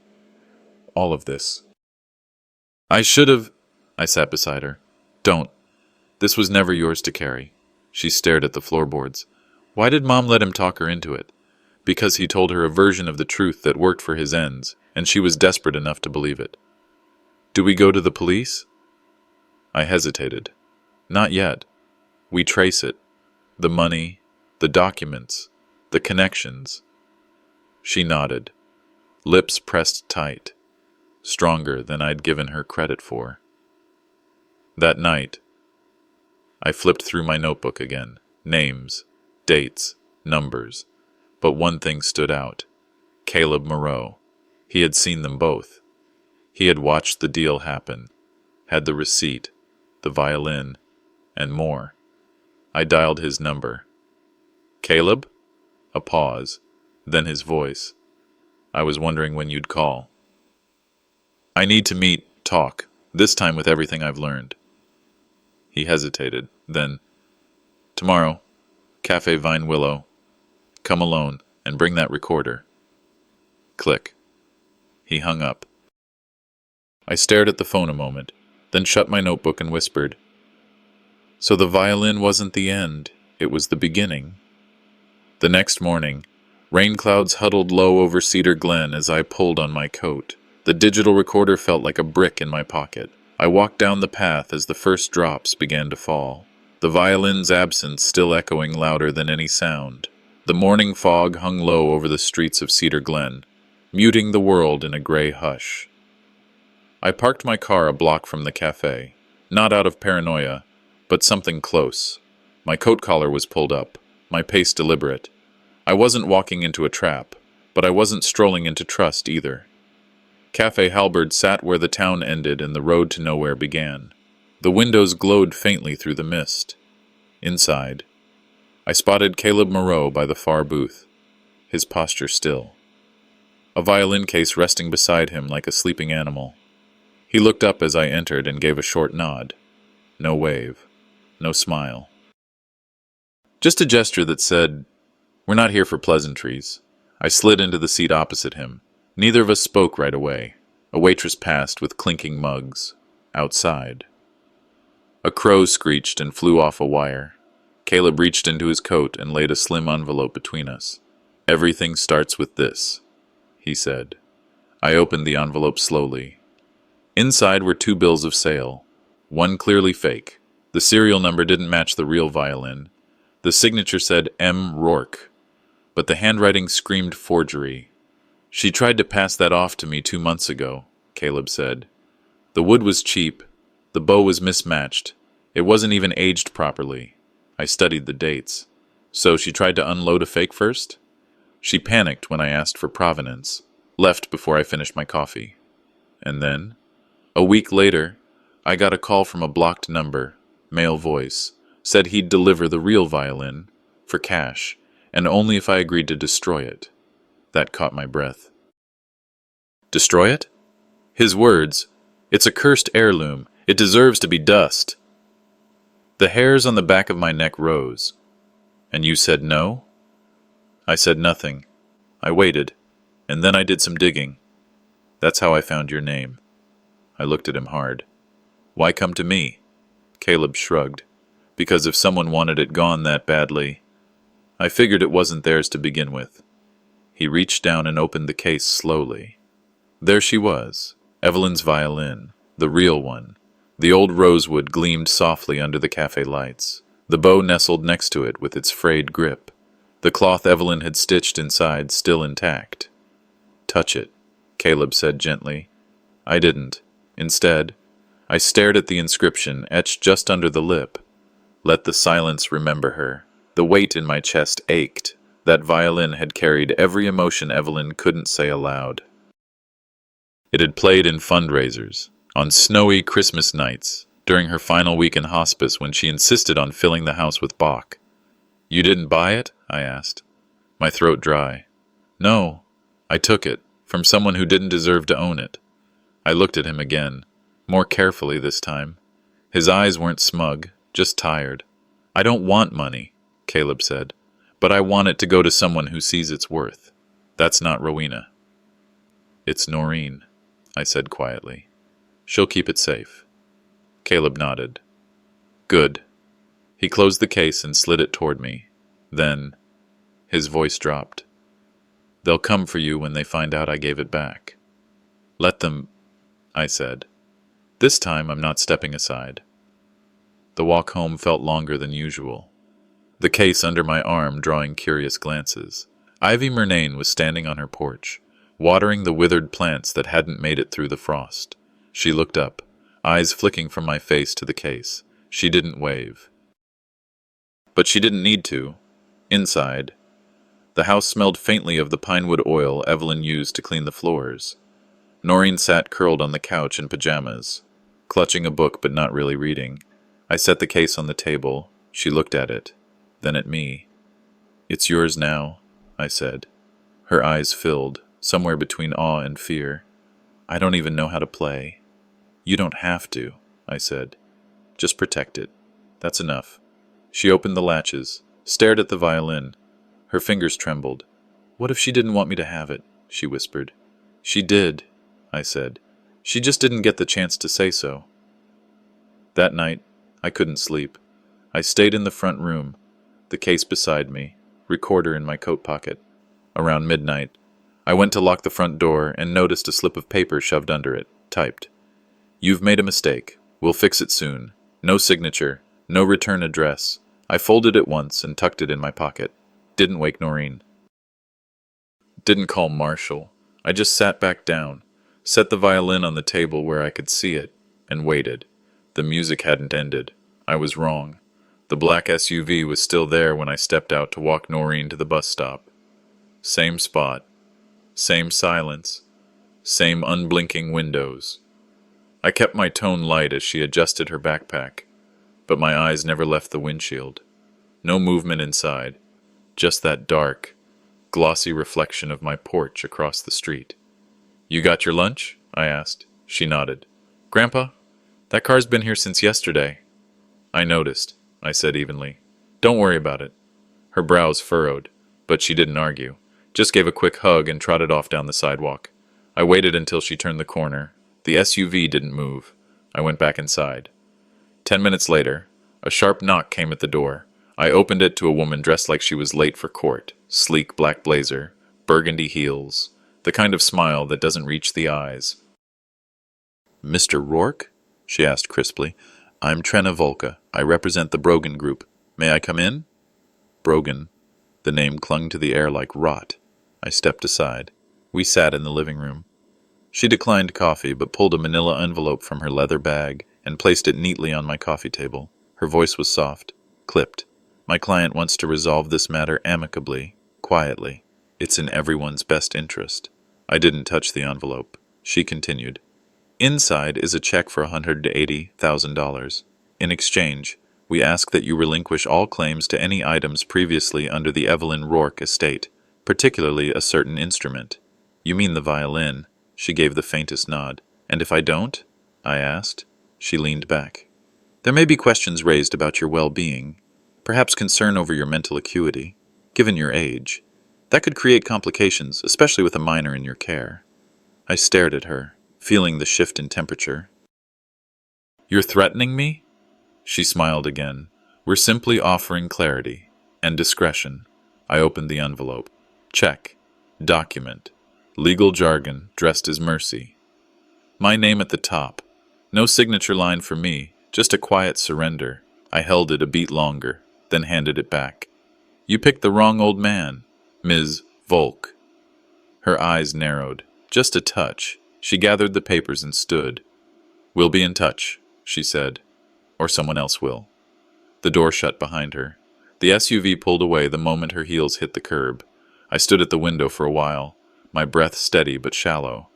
all of this." "I should have—" I sat beside her. "Don't. This was never yours to carry." She stared at the floorboards. "Why did Mom let him talk her into it?" "Because he told her a version of the truth that worked for his ends, and she was desperate enough to believe it." "Do we go to the police?" I hesitated. "Not yet. We trace it. The money, the documents, the connections." She nodded, lips pressed tight, stronger than I'd given her credit for. That night, I flipped through my notebook again. Names, dates, numbers. But one thing stood out. Caleb Moreau. He had seen them both. He had watched the deal happen, had the receipt, the violin, and more. I dialed his number. "Caleb?" A pause, then his voice. "I was wondering when you'd call. I need to meet, talk, this time with everything I've learned." He hesitated, then, "Tomorrow, Cafe Vine Willow. Come alone and bring that recorder." Click. He hung up. I stared at the phone a moment, then shut my notebook and whispered, "So the violin wasn't the end, it was the beginning." The next morning, rain clouds huddled low over Cedar Glen as I pulled on my coat. The digital recorder felt like a brick in my pocket. I walked down the path as the first drops began to fall, the violin's absence still echoing louder than any sound. The morning fog hung low over the streets of Cedar Glen, muting the world in a gray hush. I parked my car a block from the cafe, not out of paranoia, but something close. My coat collar was pulled up, my pace deliberate. I wasn't walking into a trap, but I wasn't strolling into trust either. Cafe Halberd sat where the town ended and the road to nowhere began. The windows glowed faintly through the mist. Inside, I spotted Caleb Moreau by the far booth, his posture still, a violin case resting beside him like a sleeping animal. He looked up as I entered and gave a short nod. No wave, no smile. Just a gesture that said, "We're not here for pleasantries." I slid into the seat opposite him. Neither of us spoke right away. A waitress passed with clinking mugs. Outside. A crow screeched and flew off a wire. Caleb reached into his coat and laid a slim envelope between us. "Everything starts with this," he said. I opened the envelope slowly. Inside were 2 bills of sale, one clearly fake. The serial number didn't match the real violin. The signature said M. Rourke, but the handwriting screamed forgery. "She tried to pass that off to me 2 months ago," Caleb said. "The wood was cheap. The bow was mismatched. It wasn't even aged properly." I studied the dates. "So she tried to unload a fake first?" She panicked when I asked for provenance, left before I finished my coffee. And then, a week later, I got a call from a blocked number, male voice, said he'd deliver the real violin, for cash, and only if I agreed to destroy it. That caught my breath. Destroy it? His words, "It's a cursed heirloom. It deserves to be dust." The hairs on the back of my neck rose. And you said no? I said nothing. I waited, and then I did some digging. That's how I found your name. I looked at him hard. Why come to me? Caleb shrugged. Because if someone wanted it gone that badly, I figured it wasn't theirs to begin with. He reached down and opened the case slowly. There she was, Evelyn's violin, the real one. The old rosewood gleamed softly under the cafe lights. The bow nestled next to it with its frayed grip. The cloth Evelyn had stitched inside still intact. Touch it, Caleb said gently. I didn't. Instead, I stared at the inscription etched just under the lip. Let the silence remember her. The weight in my chest ached. That violin had carried every emotion Evelyn couldn't say aloud. It had played in fundraisers, on snowy Christmas nights, during her final week in hospice when she insisted on filling the house with Bach. You didn't buy it? I asked, my throat dry. No, I took it, from someone who didn't deserve to own it. I looked at him again, more carefully this time. His eyes weren't smug, just tired. I don't want money, Caleb said, but I want it to go to someone who sees its worth. That's not Rowena. It's Noreen, I said quietly. She'll keep it safe. Caleb nodded. Good. He closed the case and slid it toward me. Then, his voice dropped. They'll come for you when they find out I gave it back. Let them, I said. This time I'm not stepping aside. The walk home felt longer than usual. The case under my arm drawing curious glances. Ivy Murnane was standing on her porch, watering the withered plants that hadn't made it through the frost. She looked up, eyes flicking from my face to the case. She didn't wave. But she didn't need to. Inside, the house smelled faintly of the pinewood oil Evelyn used to clean the floors. Noreen sat curled on the couch in pajamas, clutching a book but not really reading. I set the case on the table. She looked at it, then at me. It's yours now, I said. Her eyes filled, somewhere between awe and fear. I don't even know how to play. You don't have to, I said. Just protect it. That's enough. She opened the latches, stared at the violin. Her fingers trembled. What if she didn't want me to have it? She whispered. She did, I said. She just didn't get the chance to say so. That night, I couldn't sleep. I stayed in the front room, the case beside me, recorder in my coat pocket. Around midnight, I went to lock the front door and noticed a slip of paper shoved under it, typed. You've made a mistake. We'll fix it soon. No signature, no return address. I folded it once and tucked it in my pocket. Didn't wake Noreen. Didn't call Marshall. I just sat back down, set the violin on the table where I could see it, and waited. The music hadn't ended. I was wrong. The black SUV was still there when I stepped out to walk Noreen to the bus stop. Same spot. Same silence. Same unblinking windows. I kept my tone light as she adjusted her backpack, but my eyes never left the windshield. No movement inside, just that dark, glossy reflection of my porch across the street. You got your lunch? I asked. She nodded. Grandpa, that car's been here since yesterday. I noticed, I said evenly. Don't worry about it. Her brows furrowed, but she didn't argue, just gave a quick hug and trotted off down the sidewalk. I waited until she turned the corner. The SUV didn't move. I went back inside. 10 minutes later, a sharp knock came at the door. I opened it to a woman dressed like she was late for court. Sleek black blazer, burgundy heels, the kind of smile that doesn't reach the eyes. Mr. Rourke? She asked crisply. I'm Trena Volka. I represent the Brogan Group. May I come in? Brogan. The name clung to the air like rot. I stepped aside. We sat in the living room. She declined coffee, but pulled a manila envelope from her leather bag and placed it neatly on my coffee table. Her voice was soft, clipped. My client wants to resolve this matter amicably, quietly. It's in everyone's best interest. I didn't touch the envelope. She continued. Inside is a check for $180,000. In exchange, we ask that you relinquish all claims to any items previously under the Evelyn Rourke estate, particularly a certain instrument. You mean the violin? She gave the faintest nod. And if I don't? I asked. She leaned back. There may be questions raised about your well-being, perhaps concern over your mental acuity, given your age. That could create complications, especially with a minor in your care. I stared at her, feeling the shift in temperature. You're threatening me? She smiled again. We're simply offering clarity and discretion. I opened the envelope. Check. Document. Legal jargon dressed as mercy. My name at the top. No signature line for me, just a quiet surrender. I held it a beat longer, then handed it back. You picked the wrong old man, Ms. Volk. Her eyes narrowed, just a touch. She gathered the papers and stood. We'll be in touch, she said, or someone else will. The door shut behind her. The SUV pulled away the moment her heels hit the curb. I stood at the window for a while, my breath steady but shallow.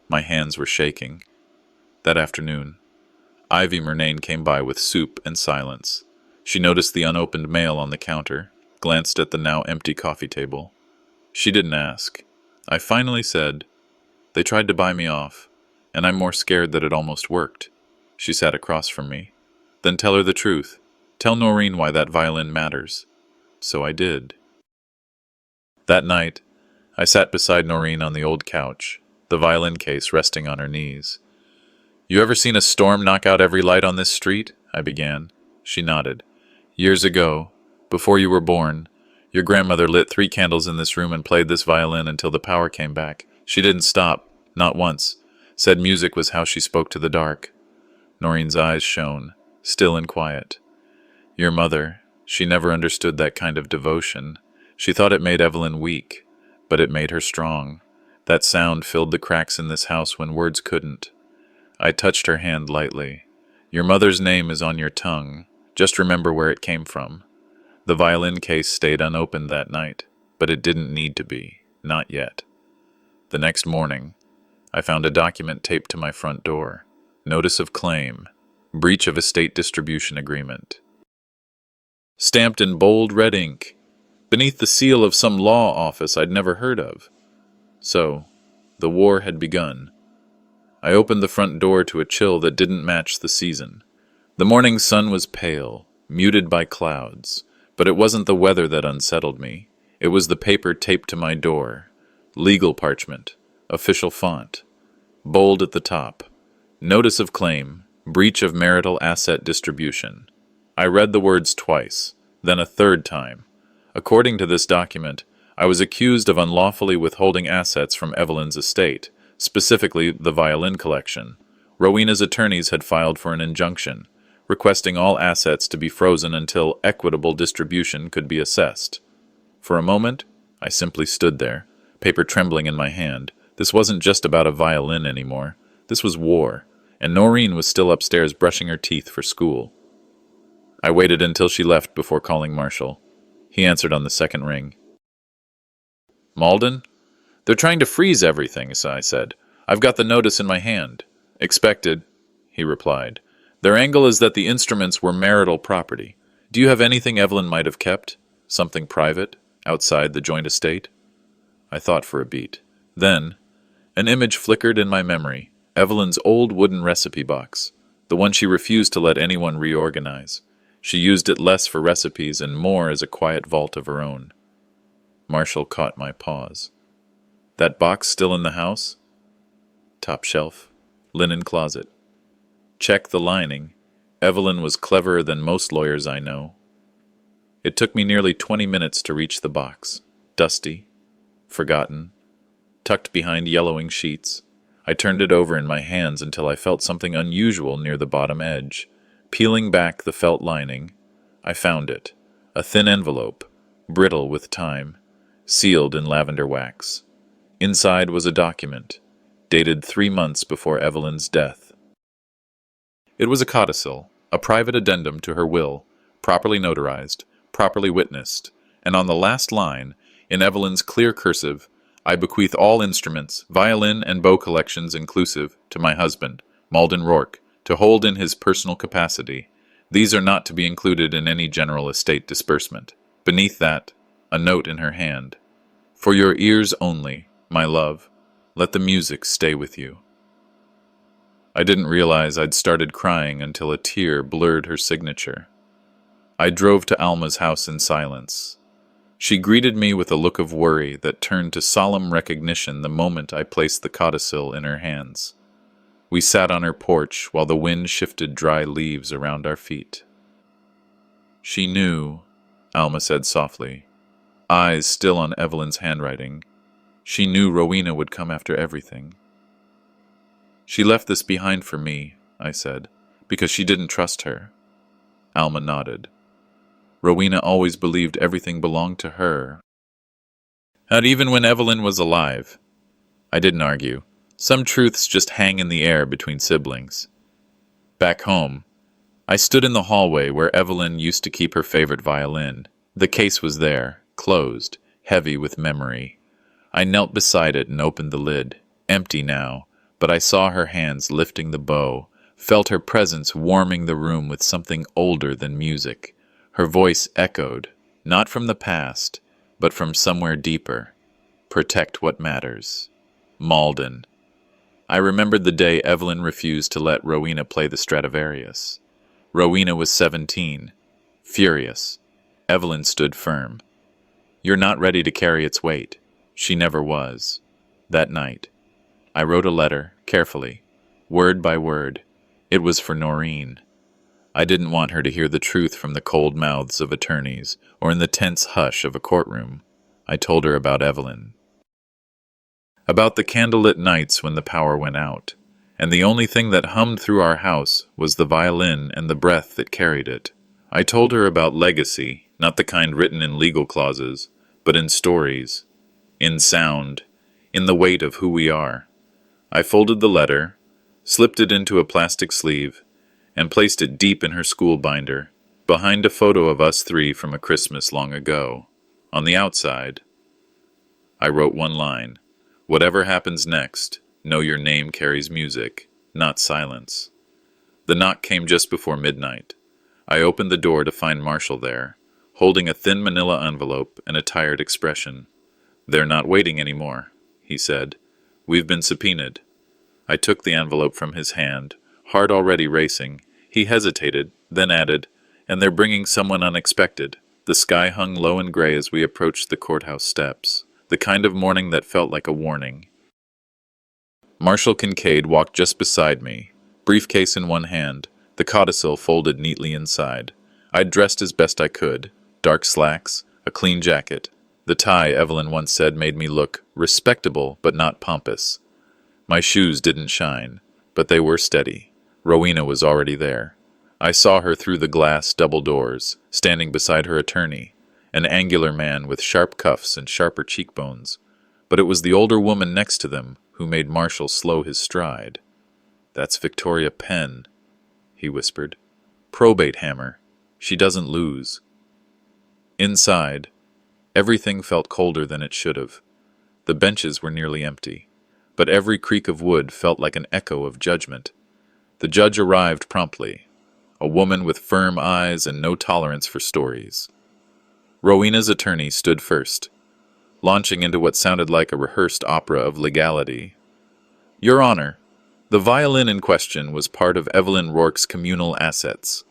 My hands were shaking. That afternoon, Ivy Murnane came by with soup and silence. She noticed the unopened mail on the counter, glanced at the now empty coffee table. She didn't ask. I finally said, They tried to buy me off, and I'm more scared that it almost worked. She sat across from me. Then tell her the truth. Tell Noreen why that violin matters. So I did. That night, I sat beside Noreen on the old couch, the violin case resting on her knees. You ever seen a storm knock out every light on this street? I began. She nodded. Years ago, before you were born, your grandmother lit 3 candles in this room and played this violin until the power came back. She didn't stop, not once. Said music was how she spoke to the dark. Noreen's eyes shone, still and quiet. Your mother, she never understood that kind of devotion. She thought it made Evelyn weak, but it made her strong. That sound filled the cracks in this house when words couldn't. I touched her hand lightly. Your mother's name is on your tongue. Just remember where it came from. The violin case stayed unopened that night, but it didn't need to be. Not yet. The next morning, I found a document taped to my front door. Notice of claim. Breach of estate distribution agreement. Stamped in bold red ink, beneath the seal of some law office I'd never heard of. So, the war had begun. I opened the front door to a chill that didn't match the season. The morning sun was pale, muted by clouds, but it wasn't the weather that unsettled me. It was the paper taped to my door. Legal parchment, official font, bold at the top. Notice of claim, breach of marital asset distribution. I read the words twice, then a third time. According to this document, I was accused of unlawfully withholding assets from Evelyn's estate, specifically the violin collection. Rowena's attorneys had filed for an injunction, requesting all assets to be frozen until equitable distribution could be assessed. For a moment, I simply stood there, paper trembling in my hand. This wasn't just about a violin anymore. This was war, and Noreen was still upstairs brushing her teeth for school. I waited until she left before calling Marshall. He answered on the second ring. Malden? They're trying to freeze everything, I said. I've got the notice in my hand. Expected, he replied. Their angle is that the instruments were marital property. Do you have anything Evelyn might have kept? Something private, outside the joint estate? I thought for a beat. Then, an image flickered in my memory. Evelyn's old wooden recipe box, the one she refused to let anyone reorganize. She used it less for recipes and more as a quiet vault of her own. Marshall caught my pause. That box still in the house? Top shelf, linen closet. Check the lining. Evelyn was cleverer than most lawyers I know. It took me nearly 20 minutes to reach the box. Dusty, forgotten, tucked behind yellowing sheets. I turned it over in my hands until I felt something unusual near the bottom edge. Peeling back the felt lining, I found it. A thin envelope, brittle with time, sealed in lavender wax. Inside was a document, dated 3 months before Evelyn's death. It was a codicil, a private addendum to her will, properly notarized, properly witnessed, and on the last line, In Evelyn's clear cursive, I bequeath all instruments, violin and bow collections inclusive, to my husband, Malden Rourke, to hold in his personal capacity. These are not to be included in any general estate disbursement. Beneath that, a note in her hand. For your ears only, my love, let the music stay with you. I didn't realize I'd started crying until a tear blurred her signature. I drove to Alma's house in silence. She greeted me with a look of worry that turned to solemn recognition the moment I placed the codicil in her hands. We sat on her porch while the wind shifted dry leaves around our feet. She knew, Alma said softly, eyes still on Evelyn's handwriting. She knew Rowena would come after everything. She left this behind for me, I said, because she didn't trust her. Alma nodded. Rowena always believed everything belonged to her. Not even when Evelyn was alive. I didn't argue. Some truths just hang in the air between siblings. Back home, I stood in the hallway where Evelyn used to keep her favorite violin. The case was there, closed, heavy with memory. I knelt beside it and opened the lid, empty now, but I saw her hands lifting the bow, felt her presence warming the room with something older than music. Her voice echoed, not from the past, but from somewhere deeper. Protect what matters. Malden. I remembered the day Evelyn refused to let Rowena play the Stradivarius. Rowena was 17. Furious. Evelyn stood firm. You're not ready to carry its weight. She never was. That night, I wrote a letter, carefully, word by word. It was for Noreen. I didn't want her to hear the truth from the cold mouths of attorneys or in the tense hush of a courtroom. I told her about Evelyn. About the candlelit nights when the power went out, and the only thing that hummed through our house was the violin and the breath that carried it. I told her about legacy, not the kind written in legal clauses, but in stories, in sound, in the weight of who we are. I folded the letter, slipped it into a plastic sleeve, and placed it deep in her school binder, behind a photo of us three from a Christmas long ago. On the outside, I wrote one line. Whatever happens next, know your name carries music, not silence. The knock came just before midnight. I opened the door to find Marshall there, holding a thin manila envelope and a tired expression. They're not waiting anymore, he said. We've been subpoenaed. I took the envelope from his hand, heart already racing. He hesitated, then added, and they're bringing someone unexpected. The sky hung low and gray as we approached the courthouse steps, the kind of morning that felt like a warning. Marshall Kincaid walked just beside me, briefcase in one hand, the codicil folded neatly inside. I'd dressed as best I could, dark slacks, a clean jacket. The tie, Evelyn once said, made me look respectable but not pompous. My shoes didn't shine, but they were steady. Rowena was already there. I saw her through the glass double doors, standing beside her attorney, an angular man with sharp cuffs and sharper cheekbones. But it was the older woman next to them who made Marshall slow his stride. That's Victoria Penn, he whispered. Probate hammer. She doesn't lose. Inside, everything felt colder than it should have. The benches were nearly empty, but every creak of wood felt like an echo of judgment. The judge arrived promptly, a woman with firm eyes and no tolerance for stories. Rowena's attorney stood first, launching into what sounded like a rehearsed opera of legality. Your Honor, the violin in question was part of Evelyn Rourke's communal assets.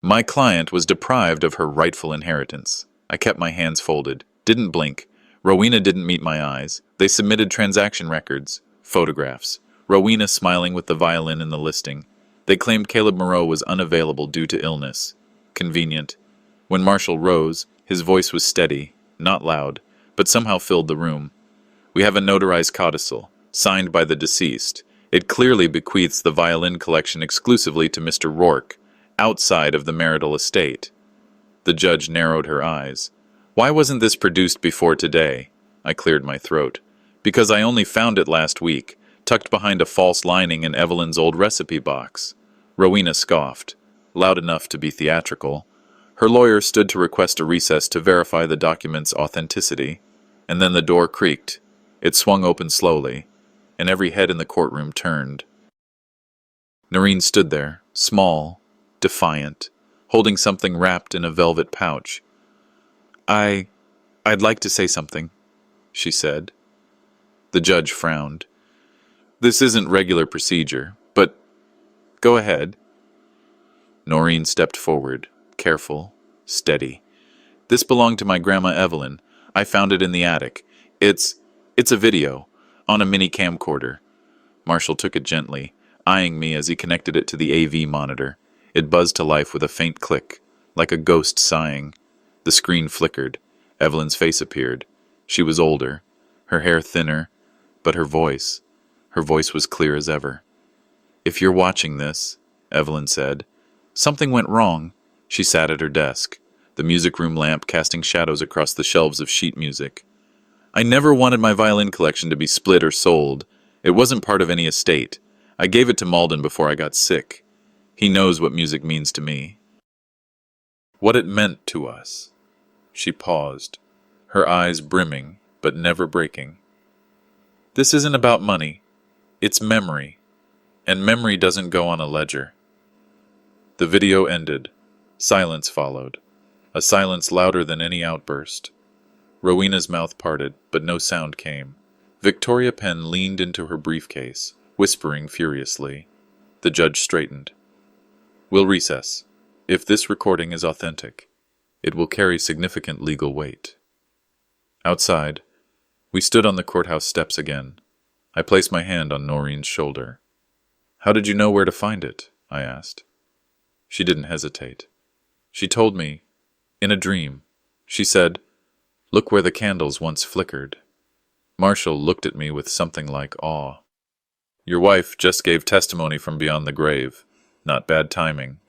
My client was deprived of her rightful inheritance. I kept my hands folded, didn't blink. Rowena didn't meet my eyes. They submitted transaction records, photographs. Rowena smiling with the violin in the listing. They claimed Caleb Moreau was unavailable due to illness. Convenient. When Marshall rose, his voice was steady, not loud, but somehow filled the room. We have a notarized codicil, signed by the deceased. It clearly bequeaths the violin collection exclusively to Mr. Rourke, outside of the marital estate. The judge narrowed her eyes. Why wasn't this produced before today? I cleared my throat. Because I only found it last week, tucked behind a false lining in Evelyn's old recipe box. Rowena scoffed, loud enough to be theatrical. Her lawyer stood to request a recess to verify the document's authenticity, and then the door creaked. It swung open slowly, and every head in the courtroom turned. Noreen stood there, small, defiant, holding something wrapped in a velvet pouch. I'd like to say something, she said. The judge frowned. This isn't regular procedure, but go ahead. Noreen stepped forward, careful, steady. This belonged to my grandma Evelyn. I found it in the attic. It's a video, on a mini camcorder. Marshall took it gently, eyeing me as he connected it to the AV monitor. It buzzed to life with a faint click, like a ghost sighing. The screen flickered. Evelyn's face appeared. She was older, her hair thinner, but her voice was clear as ever. If you're watching this, Evelyn said. Something went wrong. She sat at her desk, the music room lamp casting shadows across the shelves of sheet music. I never wanted my violin collection to be split or sold. It wasn't part of any estate. I gave it to Malden before I got sick. He knows what music means to me. What it meant to us. She paused, her eyes brimming, but never breaking. This isn't about money. It's memory. And memory doesn't go on a ledger. The video ended. Silence followed. A silence louder than any outburst. Rowena's mouth parted, but no sound came. Victoria Penn leaned into her briefcase, whispering furiously. The judge straightened. We'll recess. If this recording is authentic, it will carry significant legal weight. Outside, we stood on the courthouse steps again. I placed my hand on Noreen's shoulder. How did you know where to find it? I asked. She didn't hesitate. She told me, in a dream. She said, Look where the candles once flickered. Marshall looked at me with something like awe. Your wife just gave testimony from beyond the grave. Not bad timing.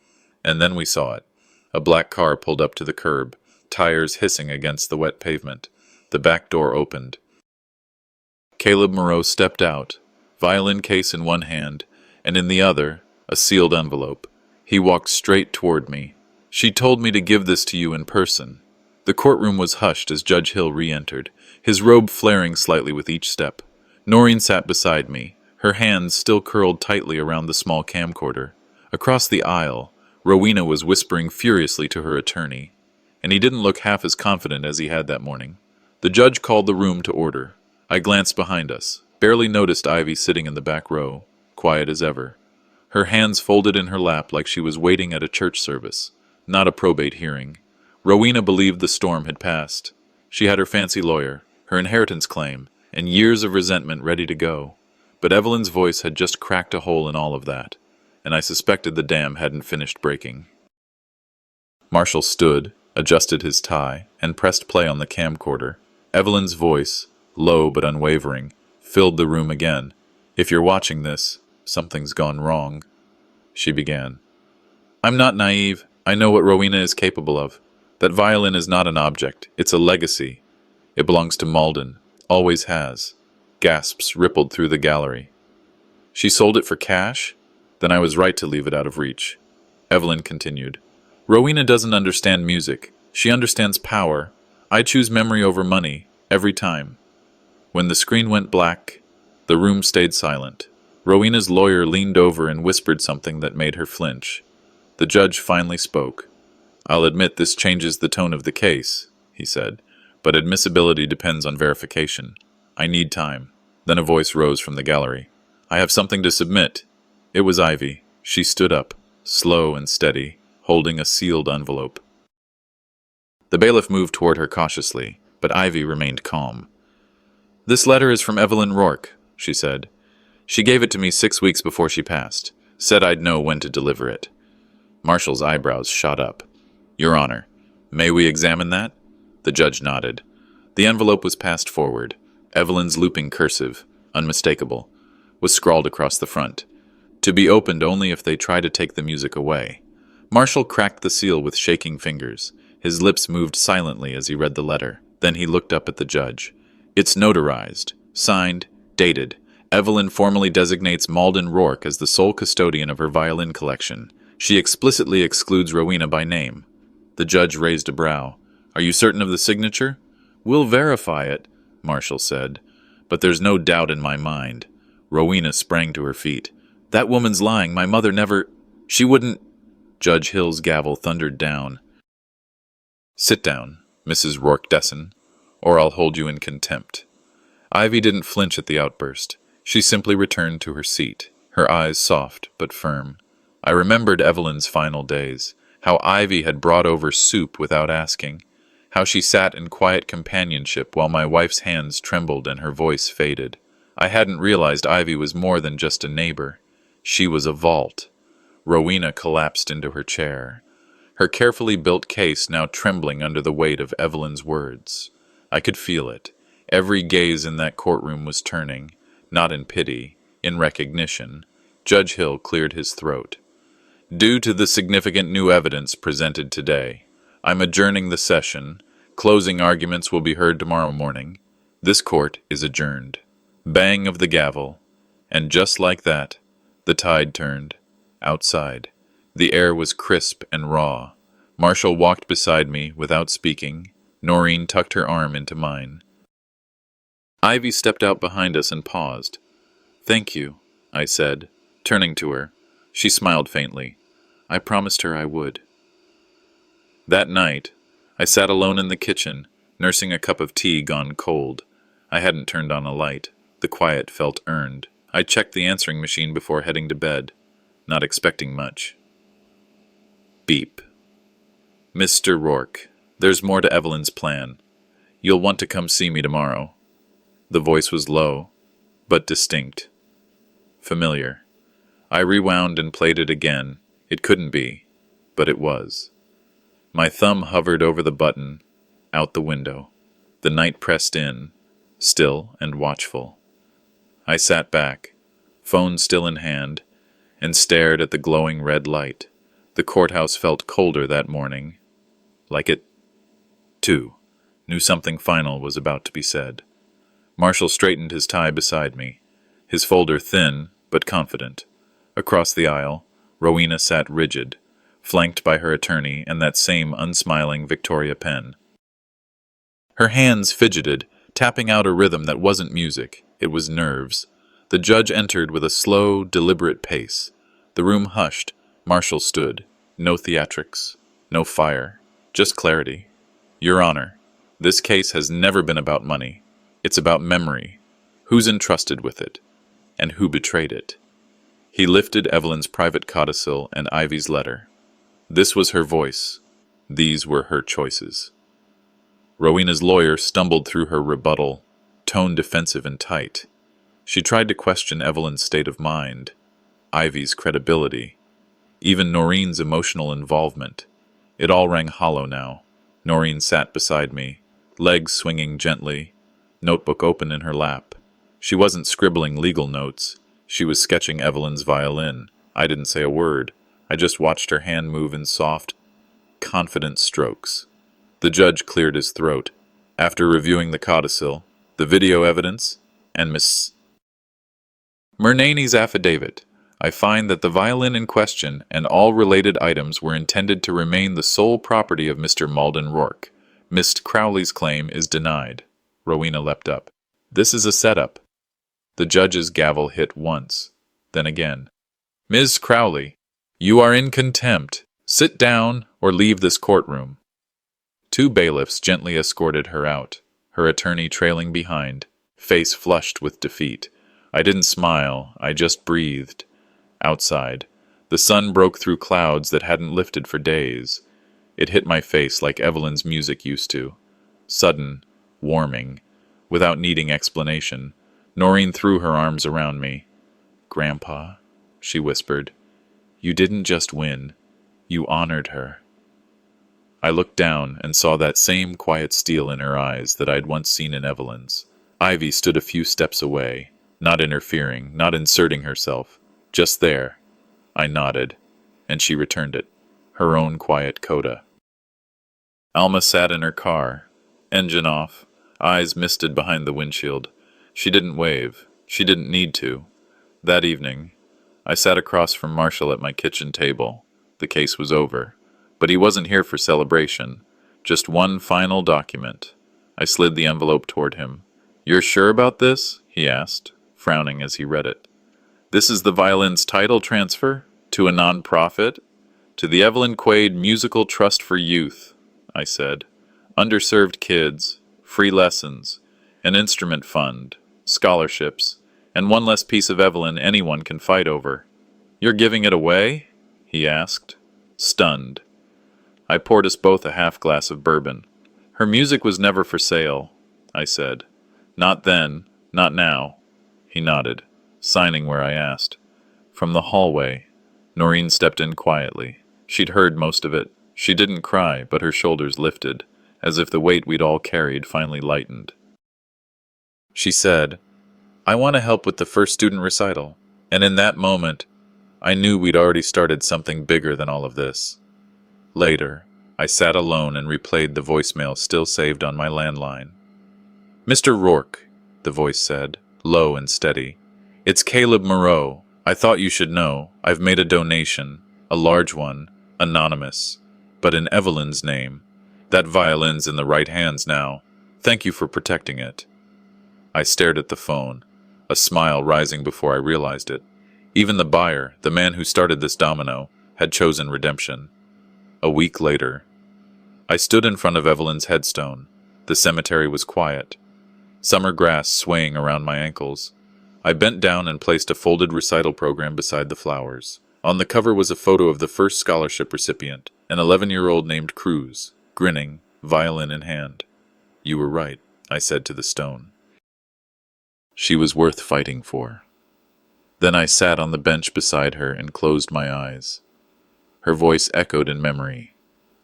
And then we saw it. A black car pulled up to the curb, tires hissing against the wet pavement. The back door opened. Caleb Moreau stepped out, violin case in one hand, and in the other, a sealed envelope. He walked straight toward me. She told me to give this to you in person. The courtroom was hushed as Judge Hill re-entered, his robe flaring slightly with each step. Noreen sat beside me, her hands still curled tightly around the small camcorder. Across the aisle, Rowena was whispering furiously to her attorney, and he didn't look half as confident as he had that morning. The judge called the room to order. I glanced behind us, barely noticed Ivy sitting in the back row, quiet as ever. Her hands folded in her lap like she was waiting at a church service, not a probate hearing. Rowena believed the storm had passed. She had her fancy lawyer, her inheritance claim, and years of resentment ready to go. But Evelyn's voice had just cracked a hole in all of that, and I suspected the dam hadn't finished breaking. Marshall stood, adjusted his tie, and pressed play on the camcorder. Evelyn's voice, low but unwavering, filled the room again. If you're watching this, something's gone wrong, she began. I'm not naive. I know what Rowena is capable of. That violin is not an object. It's a legacy. It belongs to Malden. Always has. Gasps rippled through the gallery. She sold it for cash? Then I was right to leave it out of reach. Evelyn continued. Rowena doesn't understand music. She understands power. I choose memory over money, every time. When the screen went black, the room stayed silent. Rowena's lawyer leaned over and whispered something that made her flinch. The judge finally spoke. I'll admit this changes the tone of the case, he said, but admissibility depends on verification. I need time. Then a voice rose from the gallery. I have something to submit. It was Ivy. She stood up, slow and steady, holding a sealed envelope. The bailiff moved toward her cautiously, but Ivy remained calm. This letter is from Evelyn Rourke, she said. She gave it to me 6 weeks before she passed. Said I'd know when to deliver it. Marshall's eyebrows shot up. Your Honor, may we examine that? The judge nodded. The envelope was passed forward. Evelyn's looping cursive, unmistakable, was scrawled across the front. To be opened only if they try to take the music away. Marshall cracked the seal with shaking fingers. His lips moved silently as he read the letter. Then he looked up at the judge. It's notarized, signed, dated. Evelyn formally designates Malden Rourke as the sole custodian of her violin collection. She explicitly excludes Rowena by name. The judge raised a brow. Are you certain of the signature? We'll verify it, Marshall said. But there's no doubt in my mind. Rowena sprang to her feet. That woman's lying. My mother never... She wouldn't... Judge Hill's gavel thundered down. Sit down, Mrs. Rourke-Desson, or I'll hold you in contempt. Ivy didn't flinch at the outburst. She simply returned to her seat, her eyes soft but firm. I remembered Evelyn's final days, how Ivy had brought over soup without asking, how she sat in quiet companionship while my wife's hands trembled and her voice faded. I hadn't realized Ivy was more than just a neighbor. She was a vault. Rowena collapsed into her chair, her carefully built case now trembling under the weight of Evelyn's words. I could feel it. Every gaze in that courtroom was turning, not in pity, in recognition. Judge Hill cleared his throat. Due to the significant new evidence presented today, I'm adjourning the session. Closing arguments will be heard tomorrow morning. This court is adjourned. Bang of the gavel. And just like that, the tide turned. Outside, the air was crisp and raw. Marshall walked beside me without speaking. Noreen tucked her arm into mine. Ivy stepped out behind us and paused. Thank you, I said, turning to her. She smiled faintly. I promised her I would. That night, I sat alone in the kitchen, nursing a cup of tea gone cold. I hadn't turned on a light. The quiet felt earned. I checked the answering machine before heading to bed, not expecting much. Beep. Mr. Rourke, there's more to Evelyn's plan. You'll want to come see me tomorrow. The voice was low, but distinct. Familiar. I rewound and played it again. It couldn't be, but it was. My thumb hovered over the button, out the window. The night pressed in, still and watchful. I sat back, phone still in hand, and stared at the glowing red light. The courthouse felt colder that morning. Like it, too, knew something final was about to be said. Marshall straightened his tie beside me, his folder thin but confident. Across the aisle, Rowena sat rigid, flanked by her attorney and that same unsmiling Victoria Penn. Her hands fidgeted, tapping out a rhythm that wasn't music, it was nerves. The judge entered with a slow, deliberate pace. The room hushed. Marshall stood. No theatrics, no fire, just clarity. Your Honor, this case has never been about money. It's about memory, who's entrusted with it, and who betrayed it. He lifted Evelyn's private codicil and Ivy's letter. This was her voice. These were her choices. Rowena's lawyer stumbled through her rebuttal, tone defensive and tight. She tried to question Evelyn's state of mind, Ivy's credibility, even Noreen's emotional involvement. It all rang hollow now. Noreen sat beside me, legs swinging gently, notebook open in her lap. She wasn't scribbling legal notes. She was sketching Evelyn's violin. I didn't say a word. I just watched her hand move in soft, confident strokes. The judge cleared his throat. After reviewing the codicil, the video evidence, and Miss Murnani's affidavit, I find that the violin in question and all related items were intended to remain the sole property of Mr. Malden Rourke. Miss Crowley's claim is denied. Rowena leapt up. This is a setup. The judge's gavel hit once, then again. Ms. Crowley, you are in contempt. Sit down or leave this courtroom. 2 bailiffs gently escorted her out, her attorney trailing behind, face flushed with defeat. I didn't smile, I just breathed. Outside, the sun broke through clouds that hadn't lifted for days. It hit my face like Evelyn's music used to. Sudden, warming, without needing explanation. Noreen threw her arms around me. Grandpa, she whispered, you didn't just win, you honored her. I looked down and saw that same quiet steel in her eyes that I'd once seen in Evelyn's. Ivy stood a few steps away, not interfering, not inserting herself, just there. I nodded, and she returned it, her own quiet coda. Alma sat in her car, engine off, eyes misted behind the windshield. She didn't wave. She didn't need to. That evening, I sat across from Marshall at my kitchen table. The case was over, But he wasn't here for celebration. Just one final document. I slid the envelope toward him. "You're sure about this?" he asked, frowning as he read it. "This is the violin's title transfer? To a non-profit?" "To the Evelyn Quaid Musical Trust for Youth," I said. "Underserved kids, free lessons, an instrument fund, scholarships, and one less piece of Evelyn anyone can fight over." "You're giving it away?" he asked, stunned. I poured us both a half glass of bourbon. "Her music was never for sale," I said. "Not then, not now." He nodded, signing where I asked. From the hallway, Noreen stepped in quietly. She'd heard most of it. She didn't cry, but her shoulders lifted, as if the weight we'd all carried finally lightened. She said, "I want to help with the first student recital." And in that moment, I knew we'd already started something bigger than all of this. Later, I sat alone and replayed the voicemail still saved on my landline. "Mr. Rourke," the voice said, low and steady. "It's Caleb Moreau. I thought you should know. I've made a donation, a large one, anonymous, but in Evelyn's name. That violin's in the right hands now. Thank you for protecting it." I stared at the phone, a smile rising before I realized it. Even the buyer, the man who started this domino, had chosen redemption. A week later, I stood in front of Evelyn's headstone. The cemetery was quiet, summer grass swaying around my ankles. I bent down and placed a folded recital program beside the flowers. On the cover was a photo of the first scholarship recipient, an 11-year-old named Cruz, grinning, violin in hand. "You were right," I said to the stone. "She was worth fighting for." Then I sat on the bench beside her and closed my eyes. Her voice echoed in memory.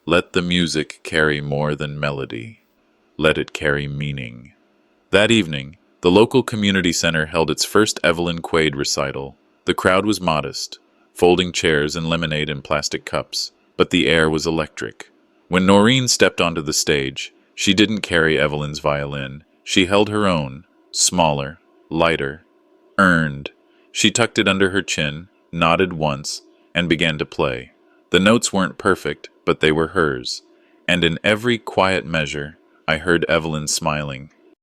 "Let the music carry more than melody. Let it carry meaning." That evening, the local community center held its first Evelyn Quaid recital. The crowd was modest, folding chairs and lemonade in plastic cups, but the air was electric. When Noreen stepped onto the stage, she didn't carry Evelyn's violin. She held her own, smaller, lighter, earned. She tucked it under her chin, nodded once, and began to play. The notes weren't perfect, but they were hers, and in every quiet measure, I heard Evelyn smiling.